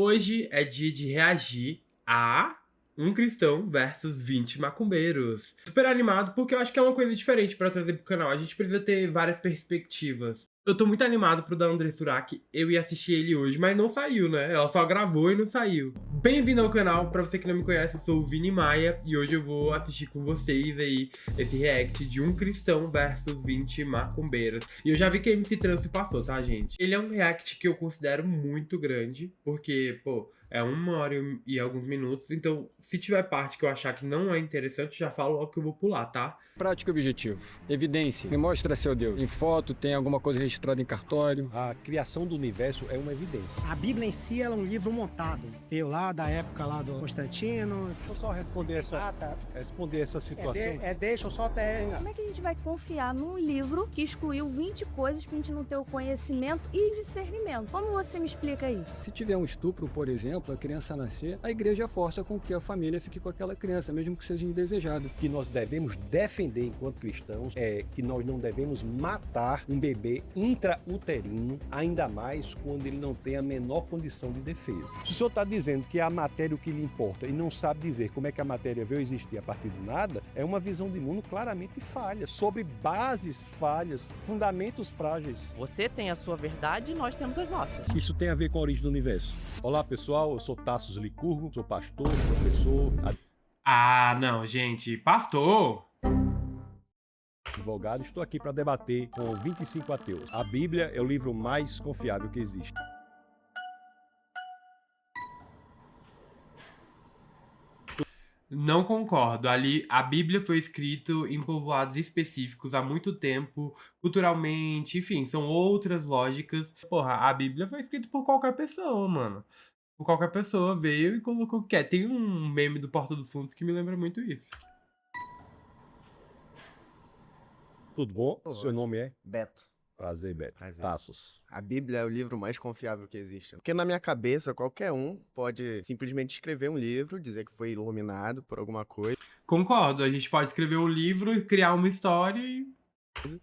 Hoje é dia de reagir a um cristão versus 20 macumbeiros. Super animado porque eu acho que é uma coisa diferente pra trazer pro canal. A gente precisa ter várias perspectivas. Eu tô muito animado pro da André Surak. Eu ia assistir ele hoje, mas não saiu, né? Ela só gravou e não saiu. Bem-vindo ao canal. Pra você que não me conhece, eu sou o Vini Maia e hoje eu vou assistir com vocês aí esse react de um cristão versus 20 macumbeiros. E eu já vi que a MC Trance passou, tá, gente? Ele é um react que eu considero muito grande, porque, pô, é 1 hora e alguns minutos. Então, se tiver parte que eu achar que não é interessante, já falo logo que eu vou pular, tá? Prático e objetivo. Evidência. Me mostra seu Deus. Em foto, tem alguma coisa registrada em cartório. A criação do universo é uma evidência. A Bíblia em si ela é um livro montado. Veio lá da época lá do Constantino. Deixa eu só responder essa situação. Deixa eu só até... Como é que a gente vai confiar num livro que excluiu 20 coisas pra gente não ter o conhecimento e discernimento? Como você me explica isso? Se tiver um estupro, por exemplo, a criança nascer, a igreja força com que a família fique com aquela criança, mesmo que seja indesejada. O que nós devemos defender enquanto cristãos é que nós não devemos matar um bebê intrauterino, ainda mais quando ele não tem a menor condição de defesa. Se o senhor está dizendo que é a matéria o que lhe importa e não sabe dizer como é que a matéria veio existir a partir do nada, é uma visão de mundo claramente falha, sobre bases falhas, fundamentos frágeis. Você tem a sua verdade e nós temos as nossas. Isso tem a ver com a origem do universo. Olá pessoal, eu sou Tassos Licurgo, sou pastor, professor, Ah, não, gente. Pastor! advogado, estou aqui para debater com 25 ateus. A Bíblia é o livro mais confiável que existe. Não concordo. Ali, a Bíblia foi escrita em povoados específicos há muito tempo, culturalmente, enfim, são outras lógicas. Porra, a Bíblia foi escrita por qualquer pessoa, mano. Por qualquer pessoa veio e colocou o que quer. Tem um meme do Porta dos Fundos que me lembra muito isso. Tudo bom? Olá. Seu nome é? Beto. Prazer, Beto. Prazer. Tassos. A Bíblia é o livro mais confiável que existe. Porque na minha cabeça, qualquer um pode simplesmente escrever um livro, dizer que foi iluminado por alguma coisa, Concordo, a gente pode escrever um livro, criar uma história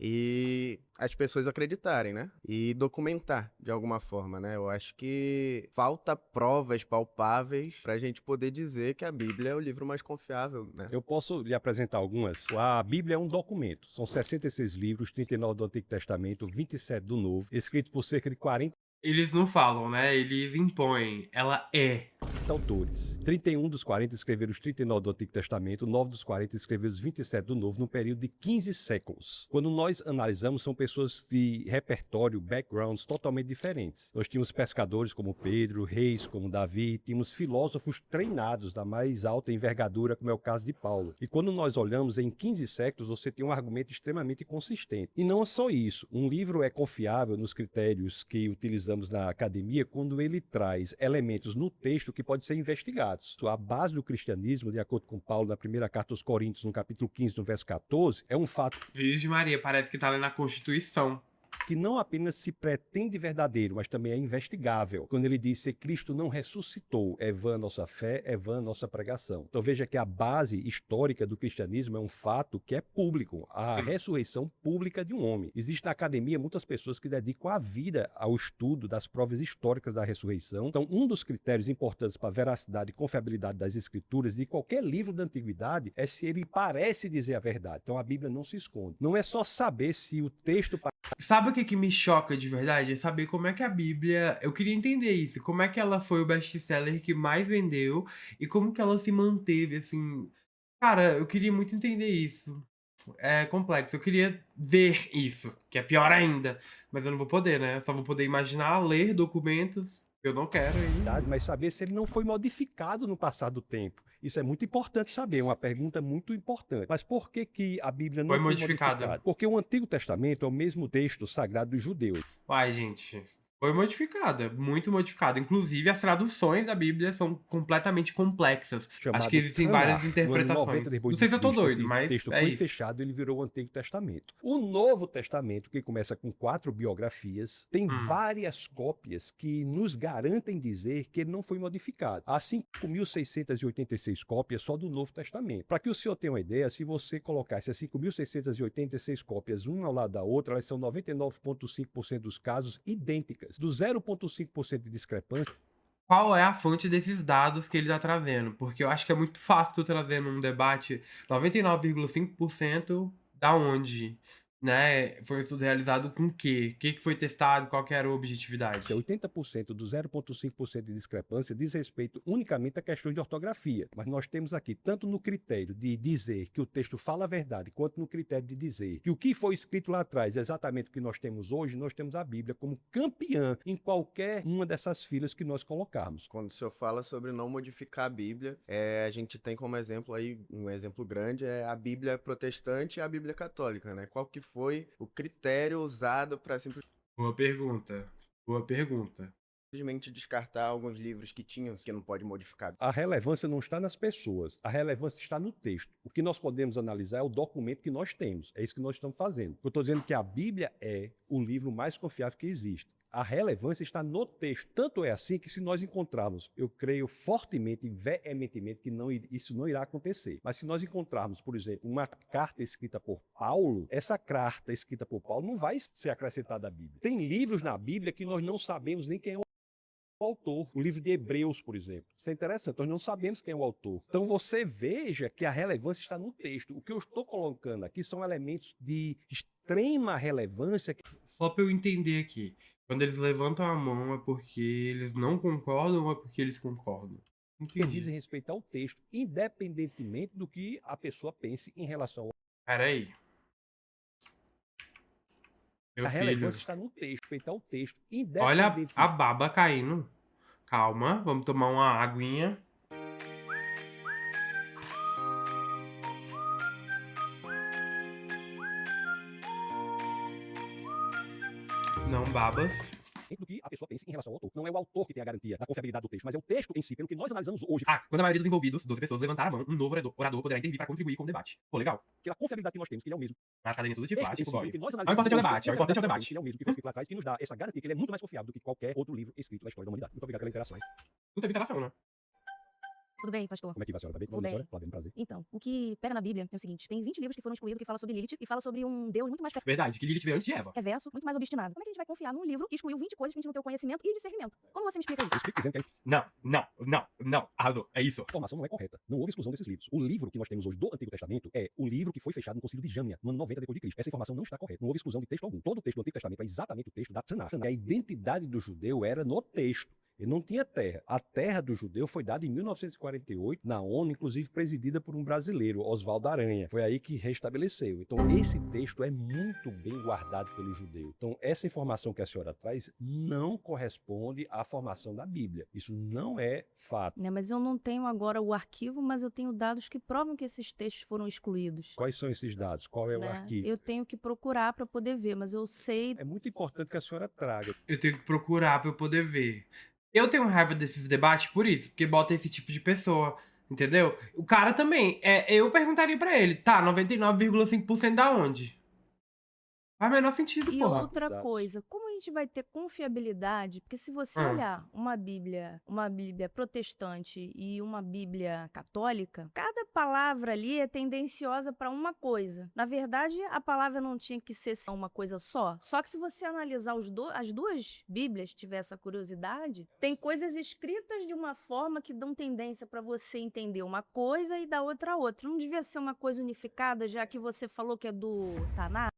e as pessoas acreditarem, né? E documentar de alguma forma, né? Eu acho que falta provas palpáveis pra gente poder dizer que a Bíblia é o livro mais confiável, né? Eu posso lhe apresentar algumas. A Bíblia é um documento. São 66 livros, 39 do Antigo Testamento, 27 do Novo, escritos por cerca de 40 eles não falam, né? Eles impõem. Ela é. autores. 31 dos 40 escreveram os 39 do Antigo Testamento, 9 dos 40 escreveram os 27 do Novo, num período de 15 séculos. Quando nós analisamos, são pessoas de repertório, backgrounds totalmente diferentes. Nós tínhamos pescadores como Pedro, reis como Davi, tínhamos filósofos treinados da mais alta envergadura, como é o caso de Paulo. E quando nós olhamos em 15 séculos, você tem um argumento extremamente consistente. E não é só isso. Um livro é confiável nos critérios que utilizamos na academia quando ele traz elementos no texto que podem ser investigados. A base do cristianismo, de acordo com Paulo, na primeira carta aos Coríntios, no capítulo 15, no verso 14, é um fato Virgem Maria, parece que tá ali na Constituição. que não apenas se pretende verdadeiro, mas também é investigável. Quando ele diz que Cristo não ressuscitou, é vã nossa fé, é vã nossa pregação. Então veja que a base histórica do cristianismo é um fato que é público, a ressurreição pública de um homem. Existe na academia muitas pessoas que dedicam a vida ao estudo das provas históricas da ressurreição. Então um dos critérios importantes para a veracidade e confiabilidade das escrituras de qualquer livro da antiguidade é se ele parece dizer a verdade. Então a Bíblia não se esconde. Não é só saber se o texto Sabe o que me choca de verdade? É saber como é que a Bíblia. Eu queria entender isso. Como é que ela foi o best-seller que mais vendeu e como que ela se manteve, assim. Cara, eu queria muito entender isso. É complexo. Eu queria ver isso, que é pior ainda. Mas eu não vou poder, né? Eu só vou poder imaginar, ler documentos que eu não quero aí. mas saber se ele não foi modificado no passar do tempo. Isso é muito importante saber, é uma pergunta muito importante. Mas por que que a Bíblia não Foi foi modificado. modificada? Porque o Antigo Testamento é o mesmo texto sagrado dos judeus. Uai, gente. Foi modificada, muito modificada. Inclusive, as traduções da Bíblia são completamente complexas. Acho que existem várias interpretações. Não sei se eu tô doido, mas o texto é foi isso. fechado, ele virou o Antigo Testamento. O Novo Testamento, que começa com 4 biografias, tem várias cópias que nos garantem dizer que ele não foi modificado. Há 5.686 cópias só do Novo Testamento. Para que o senhor tenha uma ideia, se você colocar essas 5.686 cópias uma ao lado da outra, elas são 99,5% dos casos idênticas. Do 0,5% de discrepância, qual é a fonte desses dados que ele tá trazendo. Porque eu acho que é muito fácil tu trazer num debate 99,5% da onde, né? Foi um estudo realizado com o quê? O que que foi testado? Qual que era a objetividade? 80% do 0,5% de discrepância diz respeito unicamente a questões de ortografia. Mas nós temos aqui, tanto no critério de dizer que o texto fala a verdade, quanto no critério de dizer que o que foi escrito lá atrás é exatamente o que nós temos hoje, nós temos a Bíblia como campeã em qualquer uma dessas filas que nós colocarmos. Quando o senhor fala sobre não modificar a Bíblia, a gente tem como exemplo aí, um exemplo grande, é a Bíblia protestante e a Bíblia católica, né? Qual que foi o critério usado para Boa pergunta. Boa pergunta. simplesmente descartar alguns livros que tinham, que não pode modificar? A relevância não está nas pessoas, a relevância está no texto. O que nós podemos analisar é o documento que nós temos. É isso que nós estamos fazendo. Eu estou dizendo que a Bíblia é o livro mais confiável que existe. A relevância está no texto. Tanto é assim que se nós encontrarmos, eu creio fortemente e veementemente que isso não irá acontecer. Mas se nós encontrarmos, por exemplo, uma carta escrita por Paulo, essa carta escrita por Paulo não vai ser acrescentada à Bíblia. Tem livros na Bíblia que nós não sabemos nem quem é o autor. O livro de Hebreus, por exemplo. Isso é interessante, nós não sabemos quem é o autor. Então você veja que a relevância está no texto. O que eu estou colocando aqui são elementos de extrema relevância. Só pra eu entender aqui. Quando eles levantam a mão é porque eles não concordam ou é porque eles concordam? Que Entendi. dizem respeito ao texto, independentemente do que a pessoa pense em relação ao... Peraí. Meu A filho. relevância está no texto, respeito ao texto, Olha independente... a baba caindo. Calma, vamos tomar uma aguinha. Não babas. do que a pessoa pense em relação ao autor. Não é o autor que tem a garantia da confiabilidade do texto, mas é o texto em si, pelo que nós analisamos hoje. Quando a maioria dos envolvidos, 12 pessoas, levantar a mão, um novo orador poderá intervir para contribuir com o debate. Pô, legal. Pela confiabilidade que nós temos, que ele é o mesmo. Mas a academia é tudo de Texto em plástico, si, boy. pelo que nós O analisamos importante é o hoje, debate, o importante é o que debate. ele é o mesmo que foi escrito lá atrás, que nos dá essa garantia que ele é muito mais confiável do que qualquer outro livro escrito na história da humanidade. Muito obrigado pela interação. Não teve interação, né? Tudo bem, pastor? Como é que vai, senhora? Tá bem? Vou Vamos, bem. senhora? Flávia, um prazer. Então, o que pega na Bíblia é o seguinte: tem 20 livros que foram excluídos que falam sobre Lilith e fala sobre um Deus muito mais Verdade, que Lilith veio antes de Eva. perverso, muito mais obstinado. Como é que a gente vai confiar num livro que excluiu 20 coisas que a gente não tem o conhecimento e discernimento? Como você me explica Eu isso? explico dizendo que Não. Arrasou. É isso. a informação não é correta. Não houve exclusão desses livros. O livro que nós temos hoje do Antigo Testamento é o livro que foi fechado no Concílio de Jâmnia, no ano 90 depois de Cristo. Essa informação não está correta. Não houve exclusão de texto algum. Todo o texto do Antigo Testamento é exatamente o texto da Tanakh. A identidade do judeu era no texto. Ele não tinha terra. A terra do judeu foi dada em 1948 na ONU, inclusive presidida por um brasileiro, Oswaldo Aranha. Foi aí que restabeleceu. Então, esse texto é muito bem guardado pelo judeu. Então, essa informação que a senhora traz não corresponde à formação da Bíblia. Isso não é fato. Né, mas eu não tenho agora o arquivo, mas eu tenho dados que provam que esses textos foram excluídos. Quais são esses dados? Qual é o Né? arquivo? Eu tenho que procurar para poder ver, mas eu sei. É muito importante que a senhora traga. Eu tenho que procurar pra eu poder ver. Eu tenho raiva desses debates por isso, porque bota esse tipo de pessoa, entendeu? O cara também, eu perguntaria pra ele, tá, 99,5% da onde? Faz o menor sentido, E porra. outra Dados. coisa, como a gente vai ter confiabilidade? Porque se você Ah. olhar uma Bíblia protestante e uma Bíblia católica, cada palavra ali é tendenciosa para uma coisa. Na verdade, a palavra não tinha que ser só uma coisa só. Só que se você analisar as duas Bíblias, tiver essa curiosidade, tem coisas escritas de uma forma que dão tendência para você entender uma coisa e da outra outra. Não devia ser uma coisa unificada, já que você falou que é do Tanakh?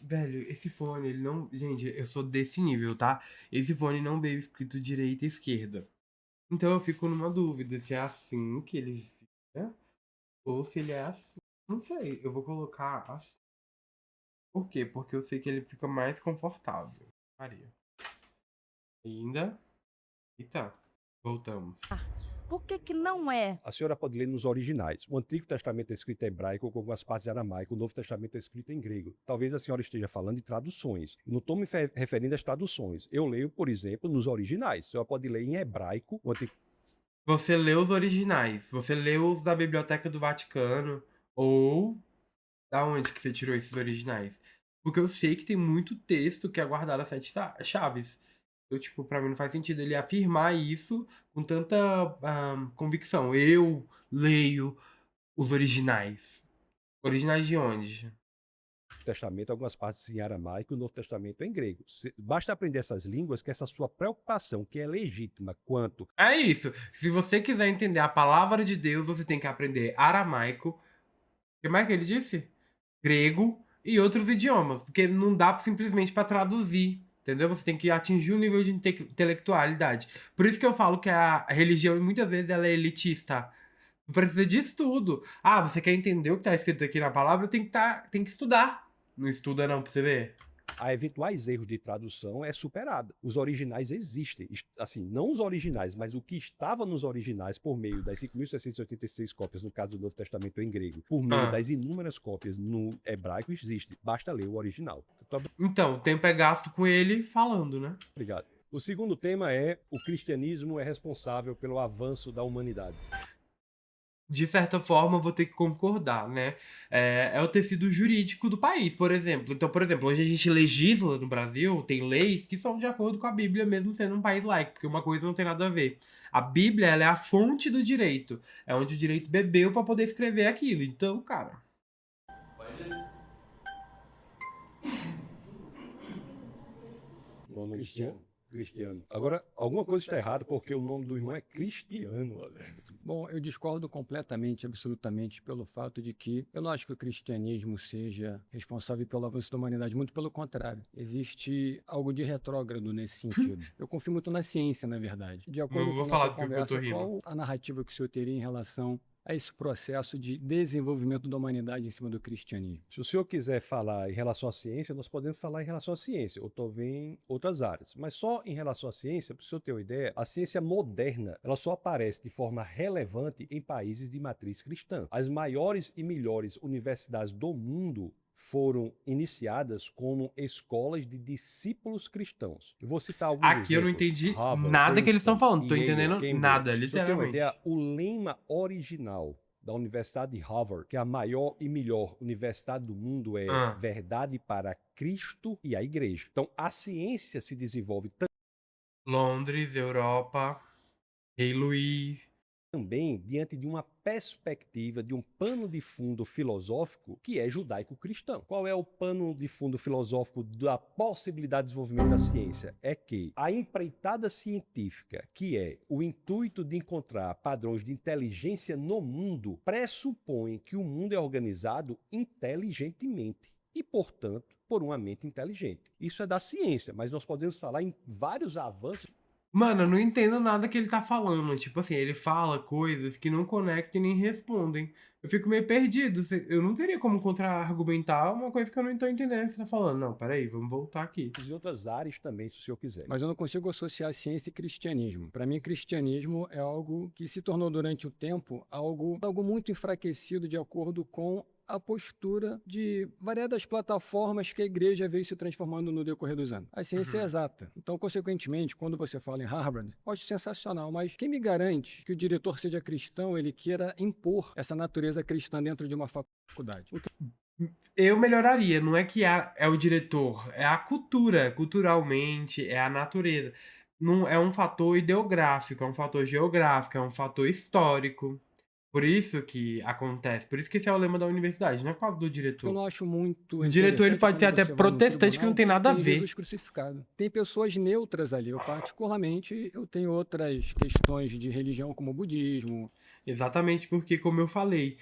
Velho, esse fone, ele não. Gente, eu sou desse nível, tá? Esse fone não veio escrito direita e esquerda. Então eu fico numa dúvida se é assim que ele fica ou se ele é assim. Não sei, eu vou colocar assim. Por quê? Porque eu sei que ele fica mais confortável. Maria. Ainda. Eita, voltamos. Por que que não é? A senhora pode ler nos originais. O Antigo Testamento é escrito em hebraico com algumas partes em aramaico. O Novo Testamento é escrito em grego. Talvez a senhora esteja falando de traduções. Eu não estou me referindo às traduções. Eu leio, por exemplo, nos originais. A senhora pode ler em hebraico. O Antigo... Você lê os originais. Você lê os da Biblioteca do Vaticano. Ou. Da onde que você tirou esses originais? Porque eu sei que tem muito texto que é guardado a 7 chaves. Eu, tipo, pra mim não faz sentido ele afirmar isso com tanta convicção. Eu leio os originais. Originais de onde? Testamento, algumas partes em aramaico e o Novo Testamento em grego. Basta aprender essas línguas que essa sua preocupação, que é legítima quanto É isso. Se você quiser entender a palavra de Deus, você tem que aprender aramaico. O que mais que ele disse? Grego e outros idiomas. Porque não dá simplesmente para traduzir. Entendeu? Você tem que atingir um nível de intelectualidade. Por isso que eu falo que a religião, muitas vezes, ela é elitista. Não precisa disso tudo. Ah, você quer entender o que tá escrito aqui na palavra? Tem que estudar. Não estuda não, pra você ver. a eventuais erros de tradução é superada. Os originais existem. Assim, não os originais, mas o que estava nos originais por meio das 5.686 cópias, no caso do Novo Testamento em grego, por meio das inúmeras cópias no hebraico, existe. Basta ler o original. Então, o tempo é gasto com ele falando, né? Obrigado. O segundo tema é: o cristianismo é responsável pelo avanço da humanidade. De certa forma, eu vou ter que concordar, né? É o tecido jurídico do país, por exemplo. Então, por exemplo, hoje a gente legisla no Brasil, tem leis que são de acordo com a Bíblia, mesmo sendo um país laico, porque uma coisa não tem nada a ver. A Bíblia, ela é a fonte do direito. É onde o direito bebeu para poder escrever aquilo. Então, cara... Nome Cristiano. Agora, alguma coisa está errada porque o nome do irmão é Cristiano. Bom, eu discordo completamente, absolutamente, pelo fato de que eu não acho que o cristianismo seja responsável pelo avanço da humanidade, muito pelo contrário. Existe algo de retrógrado nesse sentido. Eu confio muito na ciência, na verdade. De acordo Não vou com a falar nossa do que eu tô conversa, rindo. qual a narrativa que o senhor teria em relação a esse processo de desenvolvimento da humanidade em cima do cristianismo? Se o senhor quiser falar em relação à ciência, nós podemos falar em relação à ciência, ou talvez em outras áreas. Mas só em relação à ciência, para o senhor ter uma ideia, a ciência moderna, ela só aparece de forma relevante em países de matriz cristã. As maiores e melhores universidades do mundo foram iniciadas como escolas de discípulos cristãos. Eu vou citar alguns Aqui eu não exemplos. entendi Harvard, nada que eles estão Princeton, falando. Tô Yale, entendendo Cambridge. nada, Pra você ter uma literalmente. ideia, o lema original da Universidade de Harvard, que é a maior e melhor universidade do mundo, é verdade para Cristo e a Igreja. Então, a ciência se desenvolve Londres, Europa, Rei Luís. também diante de uma perspectiva, de um pano de fundo filosófico que é judaico-cristão. Qual é o pano de fundo filosófico da possibilidade de desenvolvimento da ciência? É que a empreitada científica, que é o intuito de encontrar padrões de inteligência no mundo, pressupõe que o mundo é organizado inteligentemente e, portanto, por uma mente inteligente. Isso é da ciência, mas nós podemos falar em vários avanços. Mano, eu não entendo nada que ele tá falando. Tipo assim, ele fala coisas que não conectam e nem respondem. Eu fico meio perdido. Eu não teria como contra-argumentar uma coisa que eu não tô entendendo que você tá falando. Não, peraí, vamos voltar aqui. E outras áreas também, se o senhor quiser. Mas eu não consigo associar ciência e cristianismo. Para mim, cristianismo é algo que se tornou durante o tempo algo muito enfraquecido de acordo com a postura de variadas plataformas que a igreja veio se transformando no decorrer dos anos. A ciência é exata. Então, consequentemente, quando você fala em Harvard, eu acho sensacional, mas quem me garante que o diretor seja cristão, ele queira impor essa natureza cristã dentro de uma faculdade? Eu melhoraria, não é que é o diretor, é a cultura, culturalmente, é a natureza. Não é um fator ideográfico, é um fator geográfico, é um fator histórico. Por isso que acontece, por isso que esse é o lema da universidade, não é por causa do Eu diretor. não acho muito. O diretor, ele interessante pode ser quando até você vai no protestante, que não tem tribunal, nada a tem ver. Jesus crucificado. Tem pessoas neutras ali. Eu, particularmente, eu tenho outras questões de religião, como o budismo. Exatamente porque, como eu falei,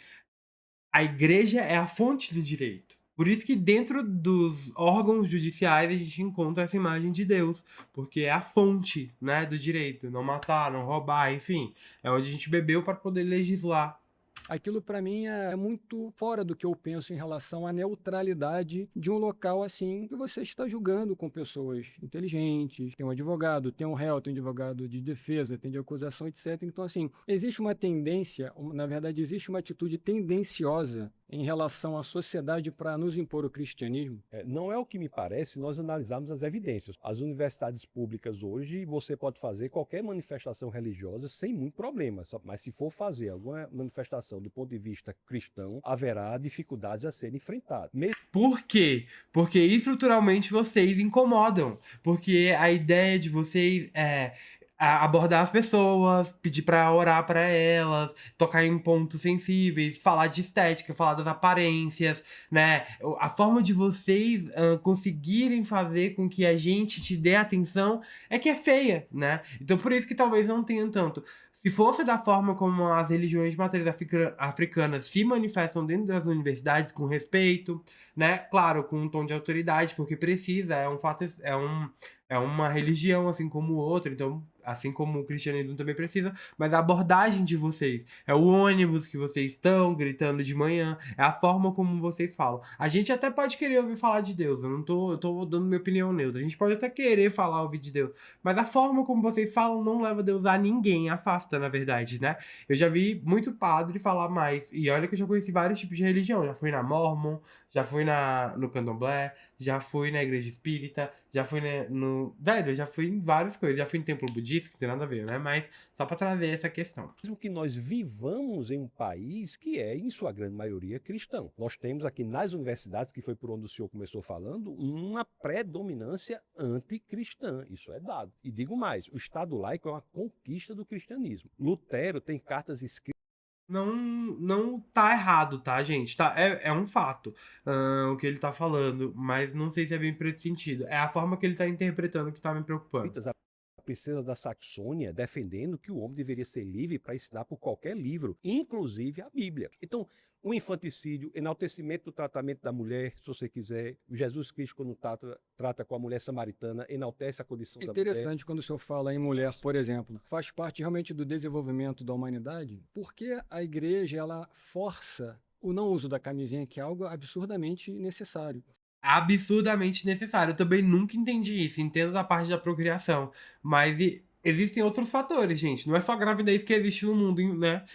a igreja é a fonte do direito. Por isso que dentro dos órgãos judiciais a gente encontra essa imagem de Deus, porque é a fonte, né, do direito. Não matar, não roubar, enfim. É onde a gente bebeu para poder legislar. Aquilo, para mim, é muito fora do que eu penso em relação à neutralidade de um local assim que você está julgando com pessoas inteligentes. Tem um advogado, tem um réu, tem um advogado de defesa, tem de acusação, etc. Então, assim, existe uma tendência, na verdade, existe uma atitude tendenciosa em relação à sociedade para nos impor o cristianismo. Não é o que me parece nós analisarmos as evidências. As universidades públicas hoje, você pode fazer qualquer manifestação religiosa sem muito problema, mas se for fazer alguma manifestação do ponto de vista cristão, haverá dificuldades a serem enfrentadas. Por quê? Porque estruturalmente vocês incomodam. Porque a ideia de vocês é... abordar as pessoas, pedir pra orar pra elas, tocar em pontos sensíveis, falar de estética, falar das aparências, né? A forma de vocês conseguirem fazer com que a gente te dê atenção é que é feia, né? Então por isso que talvez não tenham tanto. Se fosse da forma como as religiões de matriz africanas se manifestam dentro das universidades, com respeito, né? Claro, com um tom de autoridade, porque precisa, é um fato, é uma religião assim como outra, então, assim como o cristianismo também precisa, mas a abordagem de vocês, é o ônibus que vocês estão gritando de manhã, é a forma como vocês falam. A gente até pode querer ouvir falar de Deus, eu tô dando minha opinião neutra, a gente pode até querer ouvir de Deus, mas a forma como vocês falam não leva Deus a ninguém, afasta, na verdade, né? Eu já vi muito padre falar mais, e olha que eu já conheci vários tipos de religião, já fui na Mormon, já fui no Candomblé, já fui na igreja espírita, já fui no... Velho, eu já fui em várias coisas. Já fui em templo budista, que tem nada a ver, né? Mas só pra trazer essa questão. Mesmo que nós vivamos em um país que é, em sua grande maioria, cristão. Nós temos aqui nas universidades, que foi por onde o senhor começou falando, uma predominância anticristã. Isso é dado. E digo mais, o Estado laico é uma conquista do cristianismo. Lutero tem cartas escritas. Não tá errado, tá, gente? É um fato o que ele tá falando, mas não sei se é bem por esse sentido. É a forma que ele tá interpretando que tá me preocupando. A princesa da Saxônia defendendo que o homem deveria ser livre para ensinar por qualquer livro, inclusive a Bíblia. Então, o infanticídio, enaltecimento do tratamento da mulher, se você quiser, Jesus Cristo, quando trata com a mulher samaritana, enaltece a condição da mulher. Interessante quando o senhor fala em mulher, por exemplo. Faz parte realmente do desenvolvimento da humanidade? Porque a igreja, ela força o não uso da camisinha, que é algo absurdamente necessário. Absurdamente necessário. Eu também nunca entendi isso. Entendo da parte da procriação. Mas existem outros fatores, gente. Não é só a gravidez que existe no mundo, né?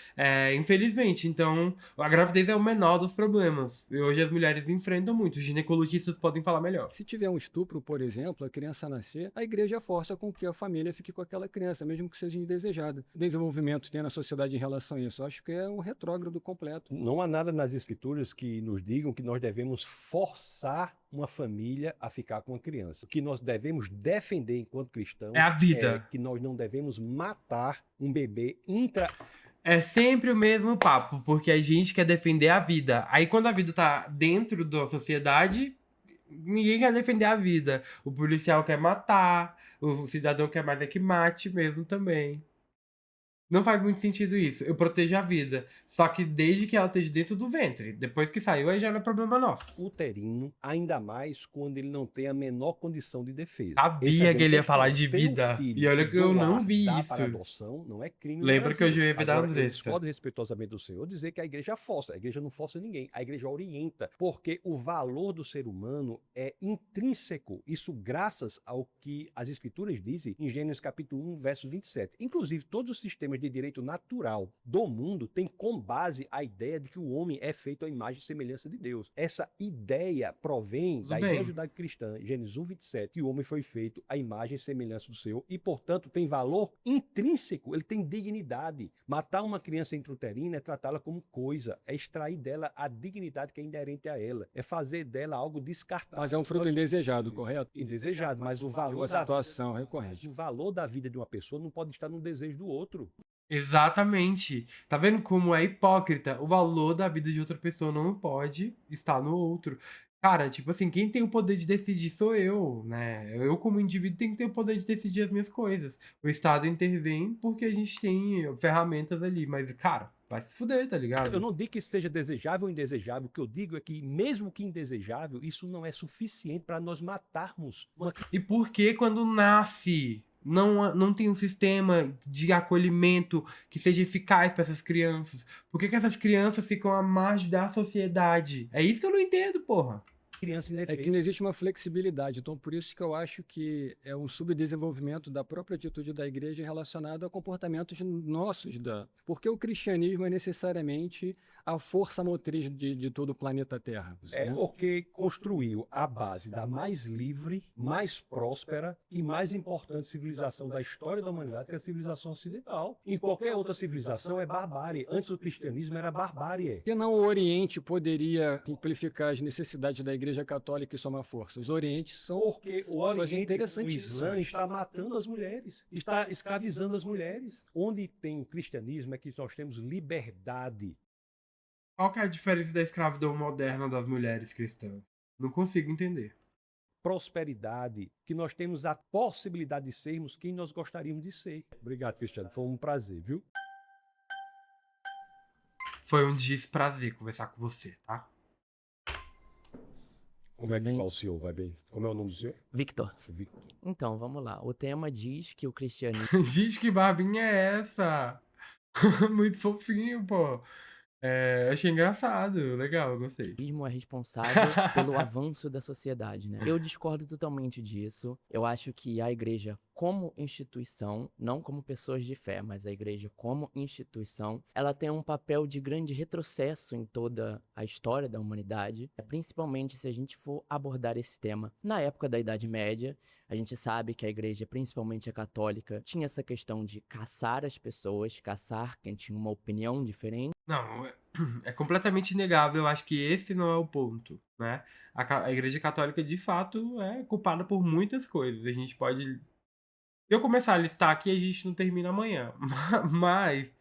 Infelizmente. Então, a gravidez é o menor dos problemas. E hoje as mulheres enfrentam muito. Os ginecologistas podem falar melhor. Se tiver um estupro, por exemplo, a criança nascer, a igreja força com que a família fique com aquela criança, mesmo que seja indesejada. Desenvolvimento tem na sociedade em relação a isso. Eu acho que é um retrógrado completo. Não há nada nas escrituras que nos digam que nós devemos forçar uma família a ficar com uma criança. O que nós devemos defender enquanto cristãos é a vida. É que nós não devemos matar um bebê É sempre o mesmo papo, porque a gente quer defender a vida. Aí quando a vida tá dentro da sociedade, ninguém quer defender a vida. O policial quer matar, o cidadão quer mais é que mate mesmo também. Não faz muito sentido isso. Eu protejo a vida. Só que desde que ela esteja dentro do ventre. Depois que saiu, aí já não é problema nosso. Uterino, ainda mais quando ele não tem a menor condição de defesa. Sabia que ele ia falar de vida. E olha que eu não vi isso. Para adoção não é crime. Lembra que hoje eu ia ver da Agora, Andressa. eu discordo respeitosamente do senhor dizer que a igreja força. A igreja não força ninguém. A igreja orienta. Porque o valor do ser humano é intrínseco. Isso graças ao que as escrituras dizem em Gênesis capítulo 1, verso 27. Inclusive, todos os sistemas de direito natural do mundo têm como base a ideia de que o homem é feito à imagem e semelhança de Deus. Essa ideia provém da ideia judaico-cristã, Gênesis 1, 27, que o homem foi feito à imagem e semelhança do Senhor e, portanto, tem valor intrínseco, ele tem dignidade. Matar uma criança intrauterina é tratá-la como coisa, é extrair dela a dignidade que é inerente a ela, é fazer dela algo descartável. Mas é um fruto indesejado, correto? Indesejado, mas o valor da situação recorrente. O valor da vida de uma pessoa não pode estar no desejo do outro. Exatamente. Tá vendo como é hipócrita? O valor da vida de outra pessoa não pode estar no outro. Cara, tipo assim, quem tem o poder de decidir sou eu, né? Eu, como indivíduo, tenho que ter o poder de decidir as minhas coisas. O Estado intervém porque a gente tem ferramentas ali, mas, cara, vai se fuder, tá ligado? Eu não digo que isso seja desejável ou indesejável, o que eu digo é que, mesmo que indesejável, isso não é suficiente para nós matarmos uma... E por que quando nasce... Não tem um sistema de acolhimento que seja eficaz para essas crianças? Por que essas crianças ficam à margem da sociedade? É isso que eu não entendo, porra. É que não existe uma flexibilidade, então por isso que eu acho que é um subdesenvolvimento da própria atitude da igreja relacionado a comportamentos nossos, porque o cristianismo é necessariamente a força motriz de todo o planeta Terra. É, porque construiu a base da mais livre, mais próspera e mais importante civilização da história da humanidade, que é a civilização ocidental. Em qualquer outra civilização é barbárie. Antes o cristianismo era barbárie. Que não o Oriente poderia simplificar as necessidades da igreja Igreja Católica isso é uma força. Os Orientes são... Porque o Mas é Oriente, com o interessantíssimo. Islã, está matando as mulheres, está escravizando as mulheres. Onde tem o cristianismo é que nós temos liberdade. Qual que é a diferença da escravidão moderna das mulheres cristãs? Não consigo entender. Prosperidade, que nós temos a possibilidade de sermos quem nós gostaríamos de ser. Obrigado, Cristiano. Foi um prazer, viu? Foi um desprazer conversar com você, tá? Como é que Bem- vai o senhor? Vai bem? Como é o nome do senhor? Victor. Victor. Então, vamos lá. O tema diz que o cristianismo Gente, que barbinha é essa? Muito fofinho, pô. Achei engraçado. Legal, eu gostei. é responsável pelo avanço da sociedade, né? Eu discordo totalmente disso. Eu acho que a igreja como instituição, não como pessoas de fé, mas a igreja como instituição, ela tem um papel de grande retrocesso em toda a história da humanidade, principalmente se a gente for abordar esse tema na época da Idade Média. A gente sabe que a igreja, principalmente a católica, tinha essa questão de caçar as pessoas, caçar quem tinha uma opinião diferente. Não, é completamente inegável. Eu acho que esse não é o ponto, né? A Igreja Católica, de fato, é culpada por muitas coisas. A gente pode... Se eu começar a listar aqui, a gente não termina amanhã. Mas...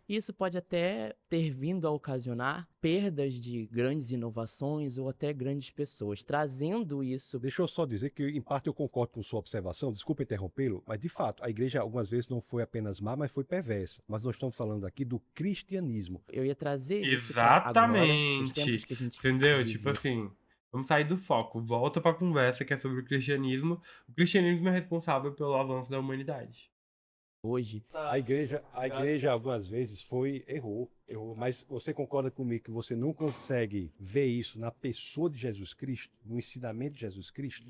Isso pode até ter vindo a ocasionar perdas de grandes inovações ou até grandes pessoas, trazendo isso. Deixa eu só dizer que, em parte, eu concordo com sua observação, desculpa interrompê-lo, mas, de fato, a igreja algumas vezes não foi apenas má, mas foi perversa. Mas nós estamos falando aqui do cristianismo. Eu ia trazer isso pra agora, os tempos Exatamente. que a gente Entendeu? vive. Tipo assim, vamos sair do foco. Volta pra conversa que é sobre o cristianismo. O cristianismo é responsável pelo avanço da humanidade. Hoje, A igreja algumas vezes errou, mas você concorda comigo que você não consegue ver isso na pessoa de Jesus Cristo, no ensinamento de Jesus Cristo?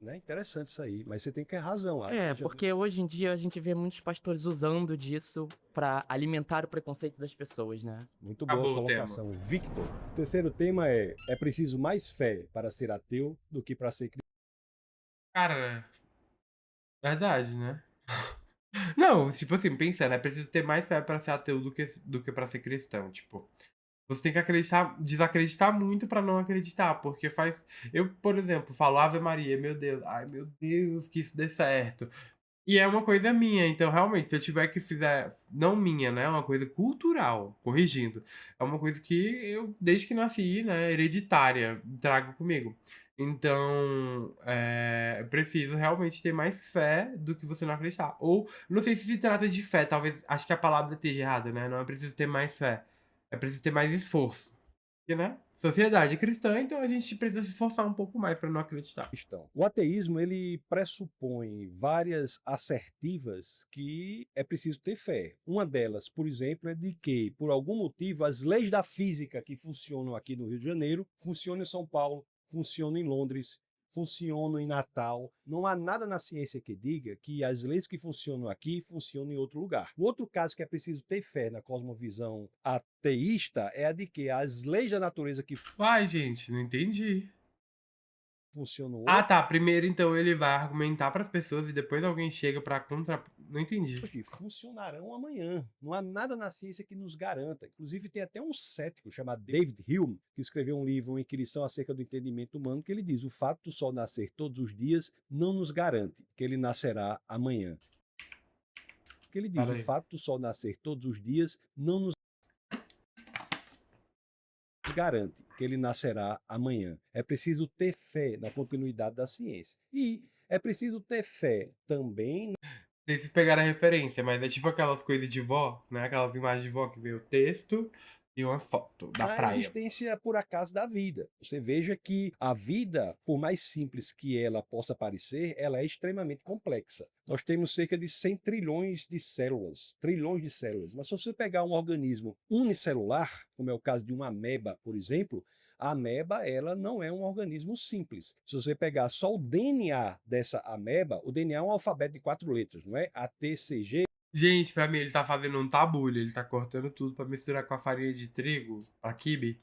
Né? Interessante isso aí, mas você tem que ter razão. A igreja- porque hoje em dia a gente vê muitos pastores usando disso pra alimentar o preconceito das pessoas, né? Muito boa Acabou o colocação. Victor. O terceiro tema é preciso mais fé para ser ateu do que para ser cristão. Cara, verdade, né? Não, tipo assim, pensando, é preciso ter mais fé pra ser ateu do que pra ser cristão. Tipo, você tem que acreditar, desacreditar muito pra não acreditar, porque faz. Eu, por exemplo, falo Ave Maria, meu Deus, ai meu Deus, que isso dê certo. E é uma coisa minha, então realmente, se eu tiver que fizer, não minha, né, é uma coisa cultural, corrigindo, é uma coisa que eu, desde que nasci, né, hereditária, trago comigo. Então, preciso realmente ter mais fé do que você não acreditar. Ou, não sei se trata de fé, talvez, acho que a palavra esteja errada, né, não é preciso ter mais fé, é preciso ter mais esforço. Porque, né, sociedade é cristã, então a gente precisa se esforçar um pouco mais pra não acreditar. O ateísmo, ele pressupõe várias assertivas que é preciso ter fé. Uma delas, por exemplo, é de que, por algum motivo, as leis da física que funcionam aqui no Rio de Janeiro, funcionam em São Paulo, funcionam em Londres, funcionam em Natal. Não há nada na ciência que diga que as leis que funcionam aqui funcionam em outro lugar. O outro caso que é preciso ter fé na cosmovisão ateísta é a de que as leis da natureza que Uai, gente, não entendi. funcionam Ah, tá. Primeiro, então, ele vai argumentar pras pessoas e depois alguém chega pra contra... Não entendi. hoje funcionarão amanhã. Não há nada na ciência que nos garanta. Inclusive, tem até um cético chamado David Hume, que escreveu um livro, Uma Inquirição acerca do entendimento humano, que ele diz: o fato do sol nascer todos os dias não nos garante que ele nascerá amanhã. Que ele diz: Para o aí. fato do sol nascer todos os dias não nos garante que ele nascerá amanhã. É preciso ter fé na continuidade da ciência. E é preciso ter fé também. Não sei se vocês pegaram a referência, mas é tipo aquelas coisas de vó, né? Aquelas imagens de vó que vê o texto e uma foto da A praia. existência por acaso da vida. Você veja que a vida, por mais simples que ela possa parecer, ela é extremamente complexa. Nós temos cerca de 100 trilhões de células, mas se você pegar um organismo unicelular, como é o caso de uma ameba, por exemplo, a ameba, ela não é um organismo simples. Se você pegar só o DNA dessa ameba, o DNA é um alfabeto de 4 letras, não é? A, T, C, G. Gente, pra mim ele tá fazendo um tabule, ele tá cortando tudo pra misturar com a farinha de trigo, a quibe.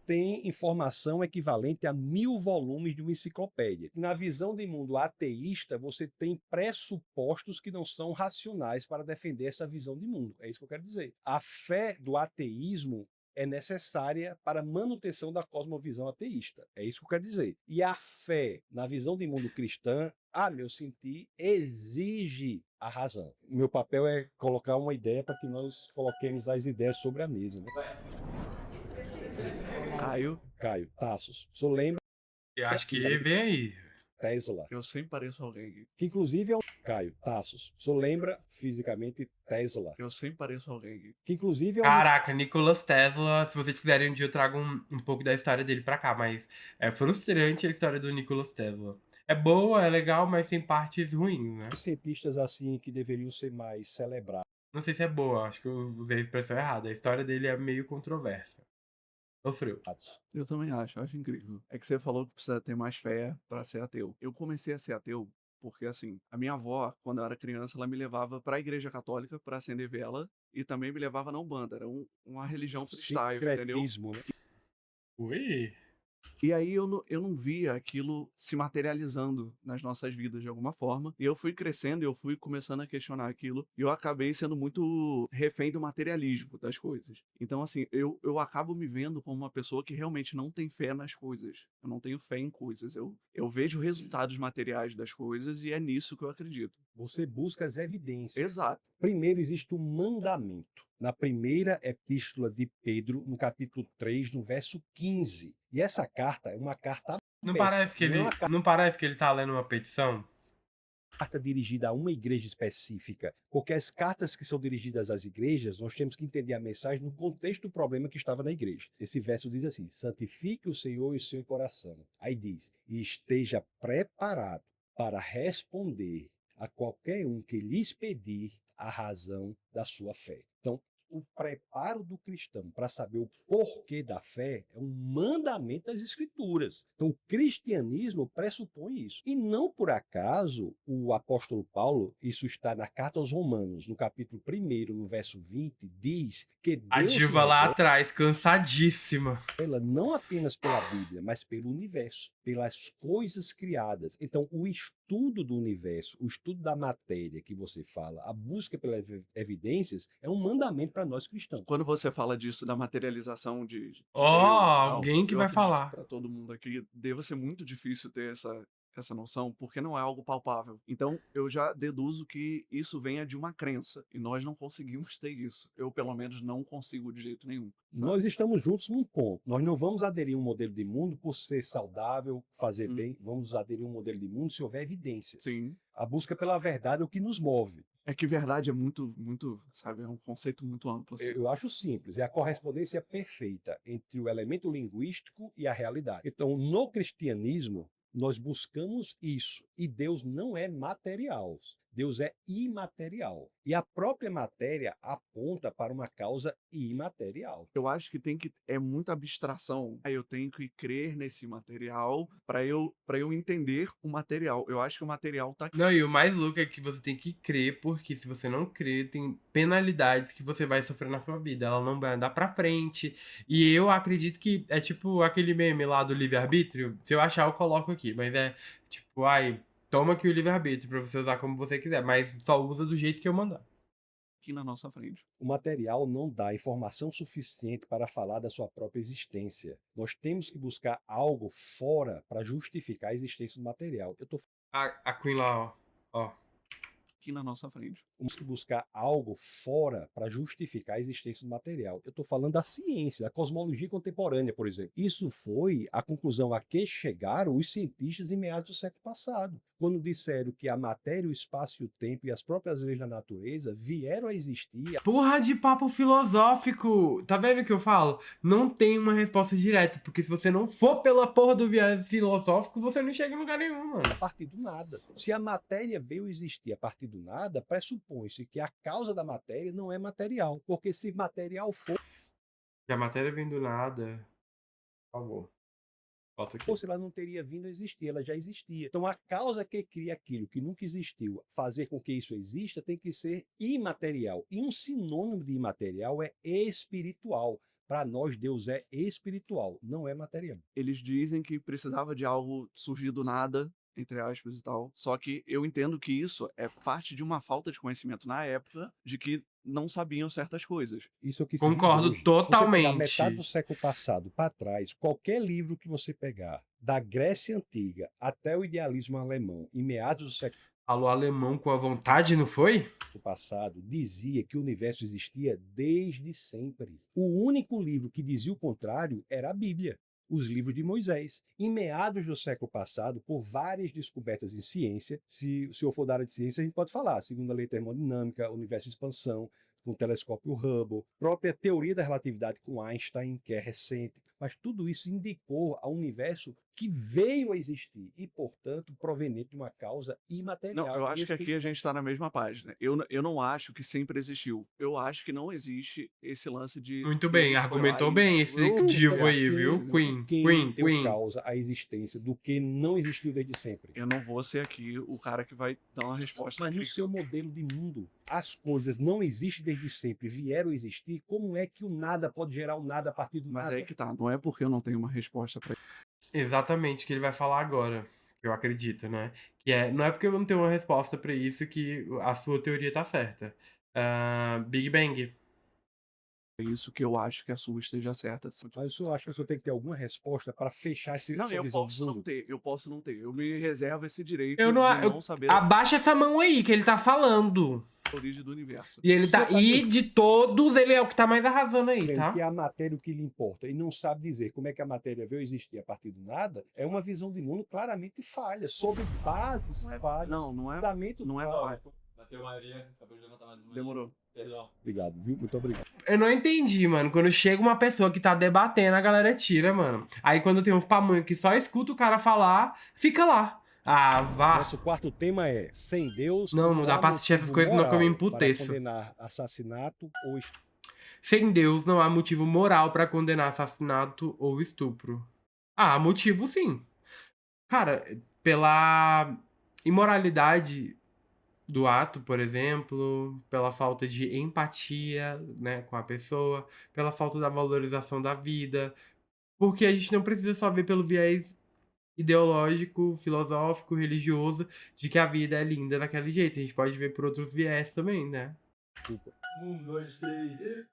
Tem informação equivalente a 1000 volumes de uma enciclopédia. Na visão de mundo ateísta, você tem pressupostos que não são racionais para defender essa visão de mundo. É isso que eu quero dizer. A fé do ateísmo é necessária para a manutenção da cosmovisão ateísta. É isso que eu quero dizer. E a fé, na visão de mundo cristã, a meu sentir, exige a razão. O meu papel é colocar uma ideia para que nós coloquemos as ideias sobre a mesa. Né? Caio, Tassos. O senhor lembra Eu acho que vem aí. Tesla, Eu sempre pareço alguém. que inclusive é um Caio, Tassos. O senhor lembra fisicamente Tesla, Eu sempre pareço alguém. que inclusive é um Caraca, Nikola Tesla, se vocês quiserem um dia eu trago um pouco da história dele pra cá, mas é frustrante a história do Nikola Tesla. É boa, é legal, mas tem partes ruins, né? dos cientistas assim que deveriam ser mais celebrados. Não sei se é boa, acho que eu usei a expressão errada. A história dele é meio controversa. Sofreu. Eu também acho incrível. É que você falou que precisa ter mais fé pra ser ateu. Eu comecei a ser ateu porque, assim, a minha avó, quando eu era criança, ela me levava pra igreja católica pra acender vela e também me levava na Umbanda. Era uma religião freestyle, entendeu? Sincretismo, né? Ui. E aí eu não via aquilo se materializando nas nossas vidas de alguma forma. E eu fui crescendo e eu fui começando a questionar aquilo. E eu acabei sendo muito refém do materialismo das coisas. Então, assim, eu acabo me vendo como uma pessoa que realmente não tem fé nas coisas. Eu não tenho fé em coisas. Eu vejo resultados materiais das coisas e é nisso que eu acredito. Você busca as evidências. Exato. Primeiro existe o mandamento. Na primeira epístola de Pedro, no capítulo 3, no verso 15. E essa carta é uma carta Não aberta, parece que não é ele, uma não parece que ele tá lendo uma petição? carta dirigida a uma igreja específica, porque as cartas que são dirigidas às igrejas, nós temos que entender a mensagem no contexto do problema que estava na igreja. Esse verso diz assim: santifique o Senhor em seu coração. Aí diz: e esteja preparado para responder a qualquer um que lhes pedir a razão da sua fé. Então, o preparo do cristão para saber o porquê da fé é um mandamento das Escrituras. Então, o cristianismo pressupõe isso. E não por acaso o apóstolo Paulo, isso está na carta aos Romanos, no capítulo 1, no verso 20, diz que Deus A se diva lá revela atrás, cansadíssima. não apenas pela Bíblia, mas pelo universo, pelas coisas criadas. Então, o estudo do universo, o estudo da matéria que você fala, a busca pelas evidências, é um mandamento para nós cristãos. Quando você fala disso da materialização de Ó, alguém que vai falar. Para todo mundo aqui, deva ser muito difícil ter essa noção, porque não é algo palpável. Então, eu já deduzo que isso venha de uma crença, e nós não conseguimos ter isso. Eu, pelo menos, não consigo de jeito nenhum. Sabe? Nós estamos juntos num ponto. Nós não vamos aderir a um modelo de mundo por ser saudável, fazer bem. Vamos aderir a um modelo de mundo se houver evidências. Sim. A busca pela verdade é o que nos move. É que verdade é muito, sabe, é um conceito muito amplo. Assim. Eu acho simples, é a correspondência perfeita entre o elemento linguístico e a realidade. Então, no cristianismo, nós buscamos isso. E Deus não é material. Deus é imaterial. E a própria matéria aponta para uma causa imaterial. Eu acho que é muita abstração. Aí eu tenho que crer nesse material para eu entender o material. Eu acho que o material tá aqui. Não, e o mais louco é que você tem que crer, porque se você não crer, tem penalidades que você vai sofrer na sua vida. Ela não vai andar pra frente. E eu acredito que é tipo aquele meme lá do livre-arbítrio. Se eu achar, eu coloco aqui. Mas é tipo, ai, toma aqui o livre-arbítrio pra você usar como você quiser. Mas só usa do jeito que eu mandar. Aqui na nossa frente. O material não dá informação suficiente para falar da sua própria existência. Nós temos que buscar algo fora para justificar a existência do material. Eu estou A Queen lá, ó. Aqui na nossa frente. Temos que buscar algo fora para justificar a existência do material. Eu estou falando da ciência, da cosmologia contemporânea, por exemplo. Isso foi a conclusão a que chegaram os cientistas em meados do século passado, quando disseram que a matéria, o espaço e o tempo e as próprias leis da natureza vieram a existir. Porra de papo filosófico! Tá vendo o que eu falo? Não tem uma resposta direta, porque se você não for pela porra do viés filosófico, você não chega em lugar nenhum, mano. A partir do nada. Se a matéria veio existir a partir do nada, pressupõe-se que a causa da matéria não é material, porque se material Se a matéria vem do nada, por favor. Bota aqui. fosse, ela não teria vindo a existir, ela já existia. Então a causa que cria aquilo que nunca existiu, fazer com que isso exista, tem que ser imaterial. E um sinônimo de imaterial é espiritual. Para nós, Deus é espiritual, não é material. Eles dizem que precisava de algo surgir do nada, entre aspas e tal. Só que eu entendo que isso é parte de uma falta de conhecimento na época de que não sabiam certas coisas. Isso é o que se diz Concordo hoje. Você pegar metade totalmente. do século passado para trás, qualquer livro que você pegar, da Grécia Antiga até o idealismo alemão, em meados do século Falou alemão com a vontade, não foi? passado, dizia que o universo existia desde sempre. O único livro que dizia o contrário era a Bíblia, os livros de Moisés. Em meados do século passado, por várias descobertas em ciência, se o senhor for da área de ciência, a gente pode falar, segunda lei termodinâmica, universo de expansão, com o telescópio Hubble, própria teoria da relatividade com Einstein, que é recente, mas tudo isso indicou ao universo que veio a existir e, portanto, proveniente de uma causa imaterial. Não, eu acho que aqui a gente está na mesma página. Eu não acho que sempre existiu. Eu acho que não existe esse lance de Muito bem, Deus foi lá argumentou e bem esse divo aí, viu? Queen, Queen, deu Queen. causa à existência do que não existiu desde sempre. Eu não vou ser aqui o cara que vai dar uma resposta. Mas no incrível. seu modelo de mundo, as coisas não existem desde sempre, vieram a existir. Como é que o nada pode gerar o nada a partir do Mas nada? aí que tá, não é porque eu não tenho uma resposta pra Exatamente o que ele vai falar agora, eu acredito, né? Que não é porque eu não tenho uma resposta pra isso que a sua teoria tá certa. Big Bang. isso que eu acho que a sua esteja certa. Mas eu acho que você tem que ter alguma resposta para fechar Não, essa eu visão posso do não mundo. ter, eu posso não ter. Eu me reservo esse direito Eu não, de não saber abaixa essa mão aí que ele tá falando. a origem do universo. E ele tá. Só pra E de todos, ele é o que tá mais arrasando aí, Dizendo tá? que é a matéria o que lhe importa e não sabe dizer como é que a matéria veio existir a partir do nada, é uma visão de mundo claramente falha, sobre bases falhas, não é fundamento falha. Bateu a maioria, acabou de levantar mais uma. Demorou. Perdão. Obrigado, viu? Muito obrigado. Eu não entendi, mano. Quando chega uma pessoa que tá debatendo, a galera tira, mano. Aí quando tem uns pamonhos que só escuta o cara falar, fica lá. Ah, vá. Nosso quarto tema é: sem Deus. Não dá há pra assistir essas motivo coisas não que eu me moral para emputeço. condenar assassinato ou estupro. Sem Deus não há motivo moral pra condenar assassinato ou estupro. Ah, motivo sim. Cara, pela imoralidade do ato, por exemplo, pela falta de empatia, né, com a pessoa, pela falta da valorização da vida, porque a gente não precisa só ver pelo viés ideológico, filosófico, religioso, de que a vida é linda daquele jeito. A gente pode ver por outros viés também, né? 1, 2, 3 e.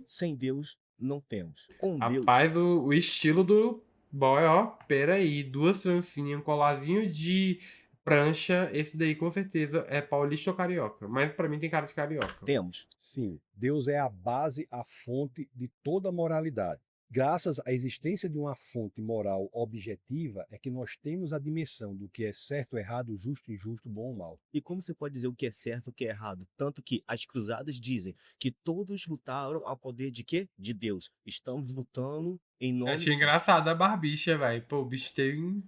Sem Deus, não temos. Com Deus, Rapaz, o estilo do boy, ó, peraí, 2 trancinhas, um colarzinho de prancha, esse daí com certeza é paulista ou carioca, mas pra mim tem cara de carioca. temos. Sim, Deus é a base, a fonte de toda moralidade. Graças à existência de uma fonte moral objetiva, é que nós temos a dimensão do que é certo, errado, justo, injusto, bom ou mal. E como você pode dizer o que é certo e o que é errado? Tanto que as cruzadas dizem que todos lutaram ao poder de quê? De Deus. Estamos lutando em Eu nome achei engraçado a barbicha, velho. Pô, o bicho tem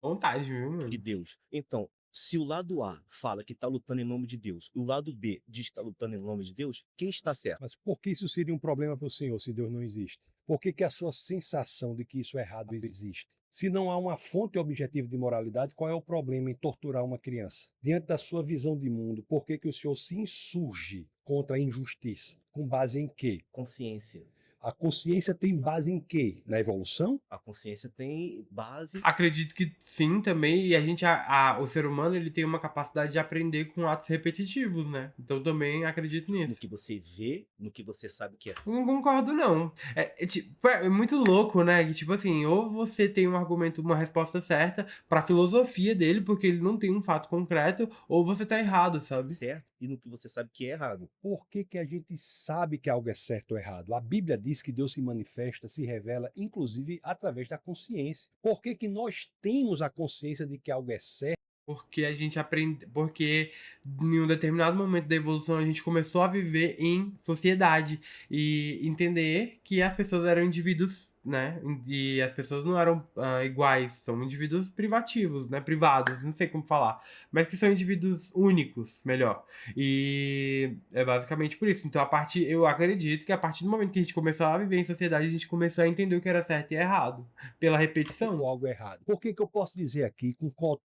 vontade, viu, mano? de Deus. Então, se o lado A fala que está lutando em nome de Deus e o lado B diz que está lutando em nome de Deus, quem está certo? Mas por que isso seria um problema para o Senhor se Deus não existe? Por que a sua sensação de que isso é errado existe? Se não há uma fonte objetiva de moralidade, qual é o problema em torturar uma criança? Diante da sua visão de mundo, por que o Senhor se insurge contra a injustiça? Com base em quê? Consciência. A consciência tem base em quê? Na evolução? A consciência tem base Acredito que sim também, e a gente, o ser humano, ele tem uma capacidade de aprender com atos repetitivos, né? Então também acredito no nisso. que você vê, no que você sabe que é. Não concordo, não. É muito louco, né? Que, tipo assim, ou você tem um argumento, uma resposta certa pra filosofia dele, porque ele não tem um fato concreto, ou você tá errado, sabe? certo e no que você sabe que é errado. Por que a gente sabe que algo é certo ou errado? A Bíblia diz que Deus se manifesta, se revela, inclusive através da consciência. Por que nós temos a consciência de que algo é certo? Porque a gente aprende. Porque em um determinado momento da evolução a gente começou a viver em sociedade e entender que as pessoas eram indivíduos, né? E as pessoas não eram iguais, são indivíduos privativos, né? Privados, não sei como falar. Mas que são indivíduos únicos, melhor. E é basicamente por isso. Então, eu acredito que a partir do momento que a gente começou a viver em sociedade, a gente começou a entender o que era certo e errado. Pela repetição. Ou algo errado. Por que eu posso dizer aqui com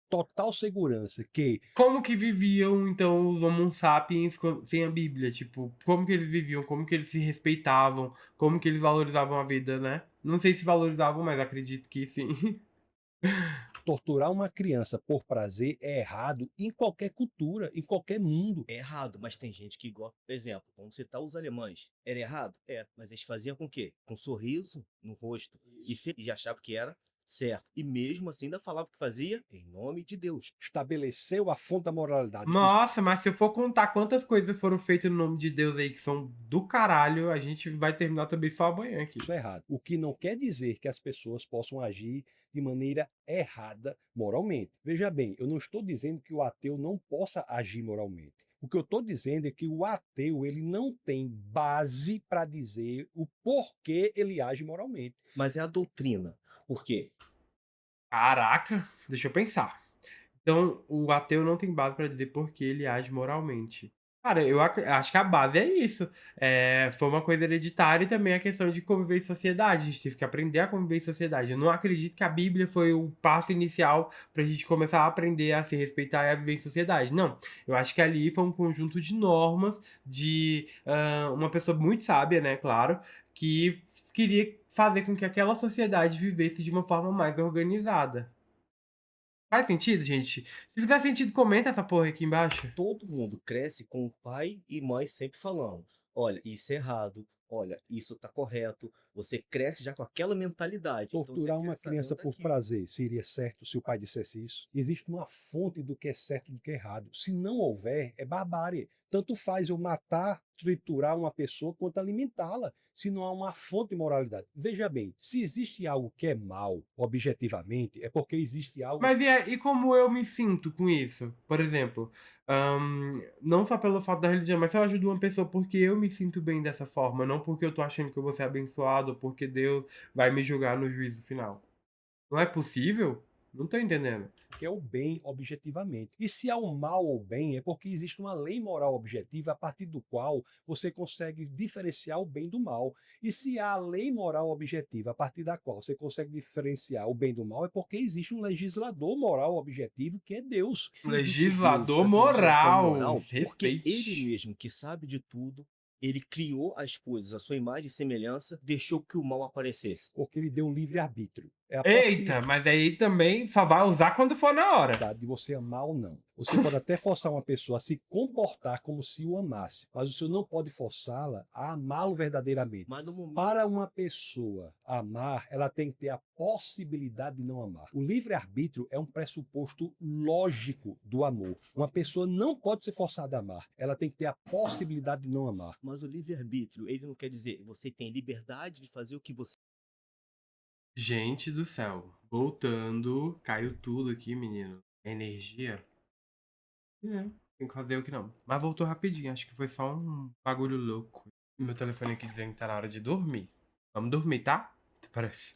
total segurança que Como que viviam, então, os Homo sapiens sem a Bíblia? Tipo, como que eles viviam, como que eles se respeitavam, como que eles valorizavam a vida, né? Não sei se valorizavam, mas acredito que sim. Torturar uma criança por prazer é errado em qualquer cultura, em qualquer mundo. É errado, mas tem gente que gosta. Por exemplo, vamos citar os alemães. Era errado? É, mas eles faziam com o quê? Com um sorriso no rosto. E achavam que era certo. E mesmo assim ainda falava que fazia em nome de Deus. Estabeleceu a fonte da moralidade. Nossa, mas se eu for contar quantas coisas foram feitas no nome de Deus aí que são do caralho, a gente vai terminar também só amanhã aqui. Isso é errado. O que não quer dizer que as pessoas possam agir de maneira errada moralmente. Veja bem, eu não estou dizendo que o ateu não possa agir moralmente. O que eu estou dizendo é que o ateu ele não tem base para dizer o porquê ele age moralmente. Mas é a doutrina. Por quê? Caraca, deixa eu pensar. Então, o ateu não tem base pra dizer por que ele age moralmente. Cara, acho que a base é isso. Foi uma coisa hereditária e também a questão de conviver em sociedade. A gente teve que aprender a conviver em sociedade. Eu não acredito que a Bíblia foi o passo inicial pra gente começar a aprender a se respeitar e a viver em sociedade. Não. Eu acho que ali foi um conjunto de normas de uma pessoa muito sábia, né, claro, que queria fazer com que aquela sociedade vivesse de uma forma mais organizada. Faz sentido, gente? Se fizer sentido, comenta essa porra aqui embaixo. Todo mundo cresce com o pai e mãe sempre falando: olha, isso é errado, olha, isso tá correto. Você cresce já com aquela mentalidade. Então você Torturar uma cresce sabendo criança por daquilo. prazer seria certo se o pai dissesse isso? Existe uma fonte do que é certo e do que é errado. Se não houver, é barbárie. Tanto faz eu matar, triturar uma pessoa quanto alimentá-la, se não há uma fonte de moralidade. Veja bem, se existe algo que é mal, objetivamente, é porque existe algo. Mas e como eu me sinto com isso? Por exemplo, não só pelo fato da religião, mas se eu ajudo uma pessoa porque eu me sinto bem dessa forma, não porque eu tô achando que eu vou ser abençoado ou porque Deus vai me julgar no juízo final. Não é possível? Não tô entendendo. Que é o bem objetivamente. E se há um mal ou bem, é porque existe uma lei moral objetiva a partir do qual você consegue diferenciar o bem do mal. E se há a lei moral objetiva a partir da qual você consegue diferenciar o bem do mal, é porque existe um legislador moral objetivo que é Deus. Se existe Legislador Deus com essa legislação moral, porque ele respeite. mesmo que sabe de tudo, ele criou as coisas à sua imagem e semelhança, deixou que o mal aparecesse. Porque ele deu livre-arbítrio. É a Eita, mas aí também só vai usar quando for na hora. possibilidade de você amar ou não. Você pode até forçar uma pessoa a se comportar como se o amasse, mas você não pode forçá-la a amá-lo verdadeiramente. Mas no momento Para uma pessoa amar, ela tem que ter a possibilidade de não amar. O livre-arbítrio é um pressuposto lógico do amor. Uma pessoa não pode ser forçada a amar, ela tem que ter a possibilidade de não amar. Mas o livre-arbítrio, ele não quer dizer você tem liberdade de fazer o que você Gente do céu. Voltando. Caiu tudo aqui, menino. Energia. Tem que fazer o que não. Mas voltou rapidinho. Acho que foi só um bagulho louco. Meu telefone aqui dizendo que tá na hora de dormir. Vamos dormir, tá? Até parece.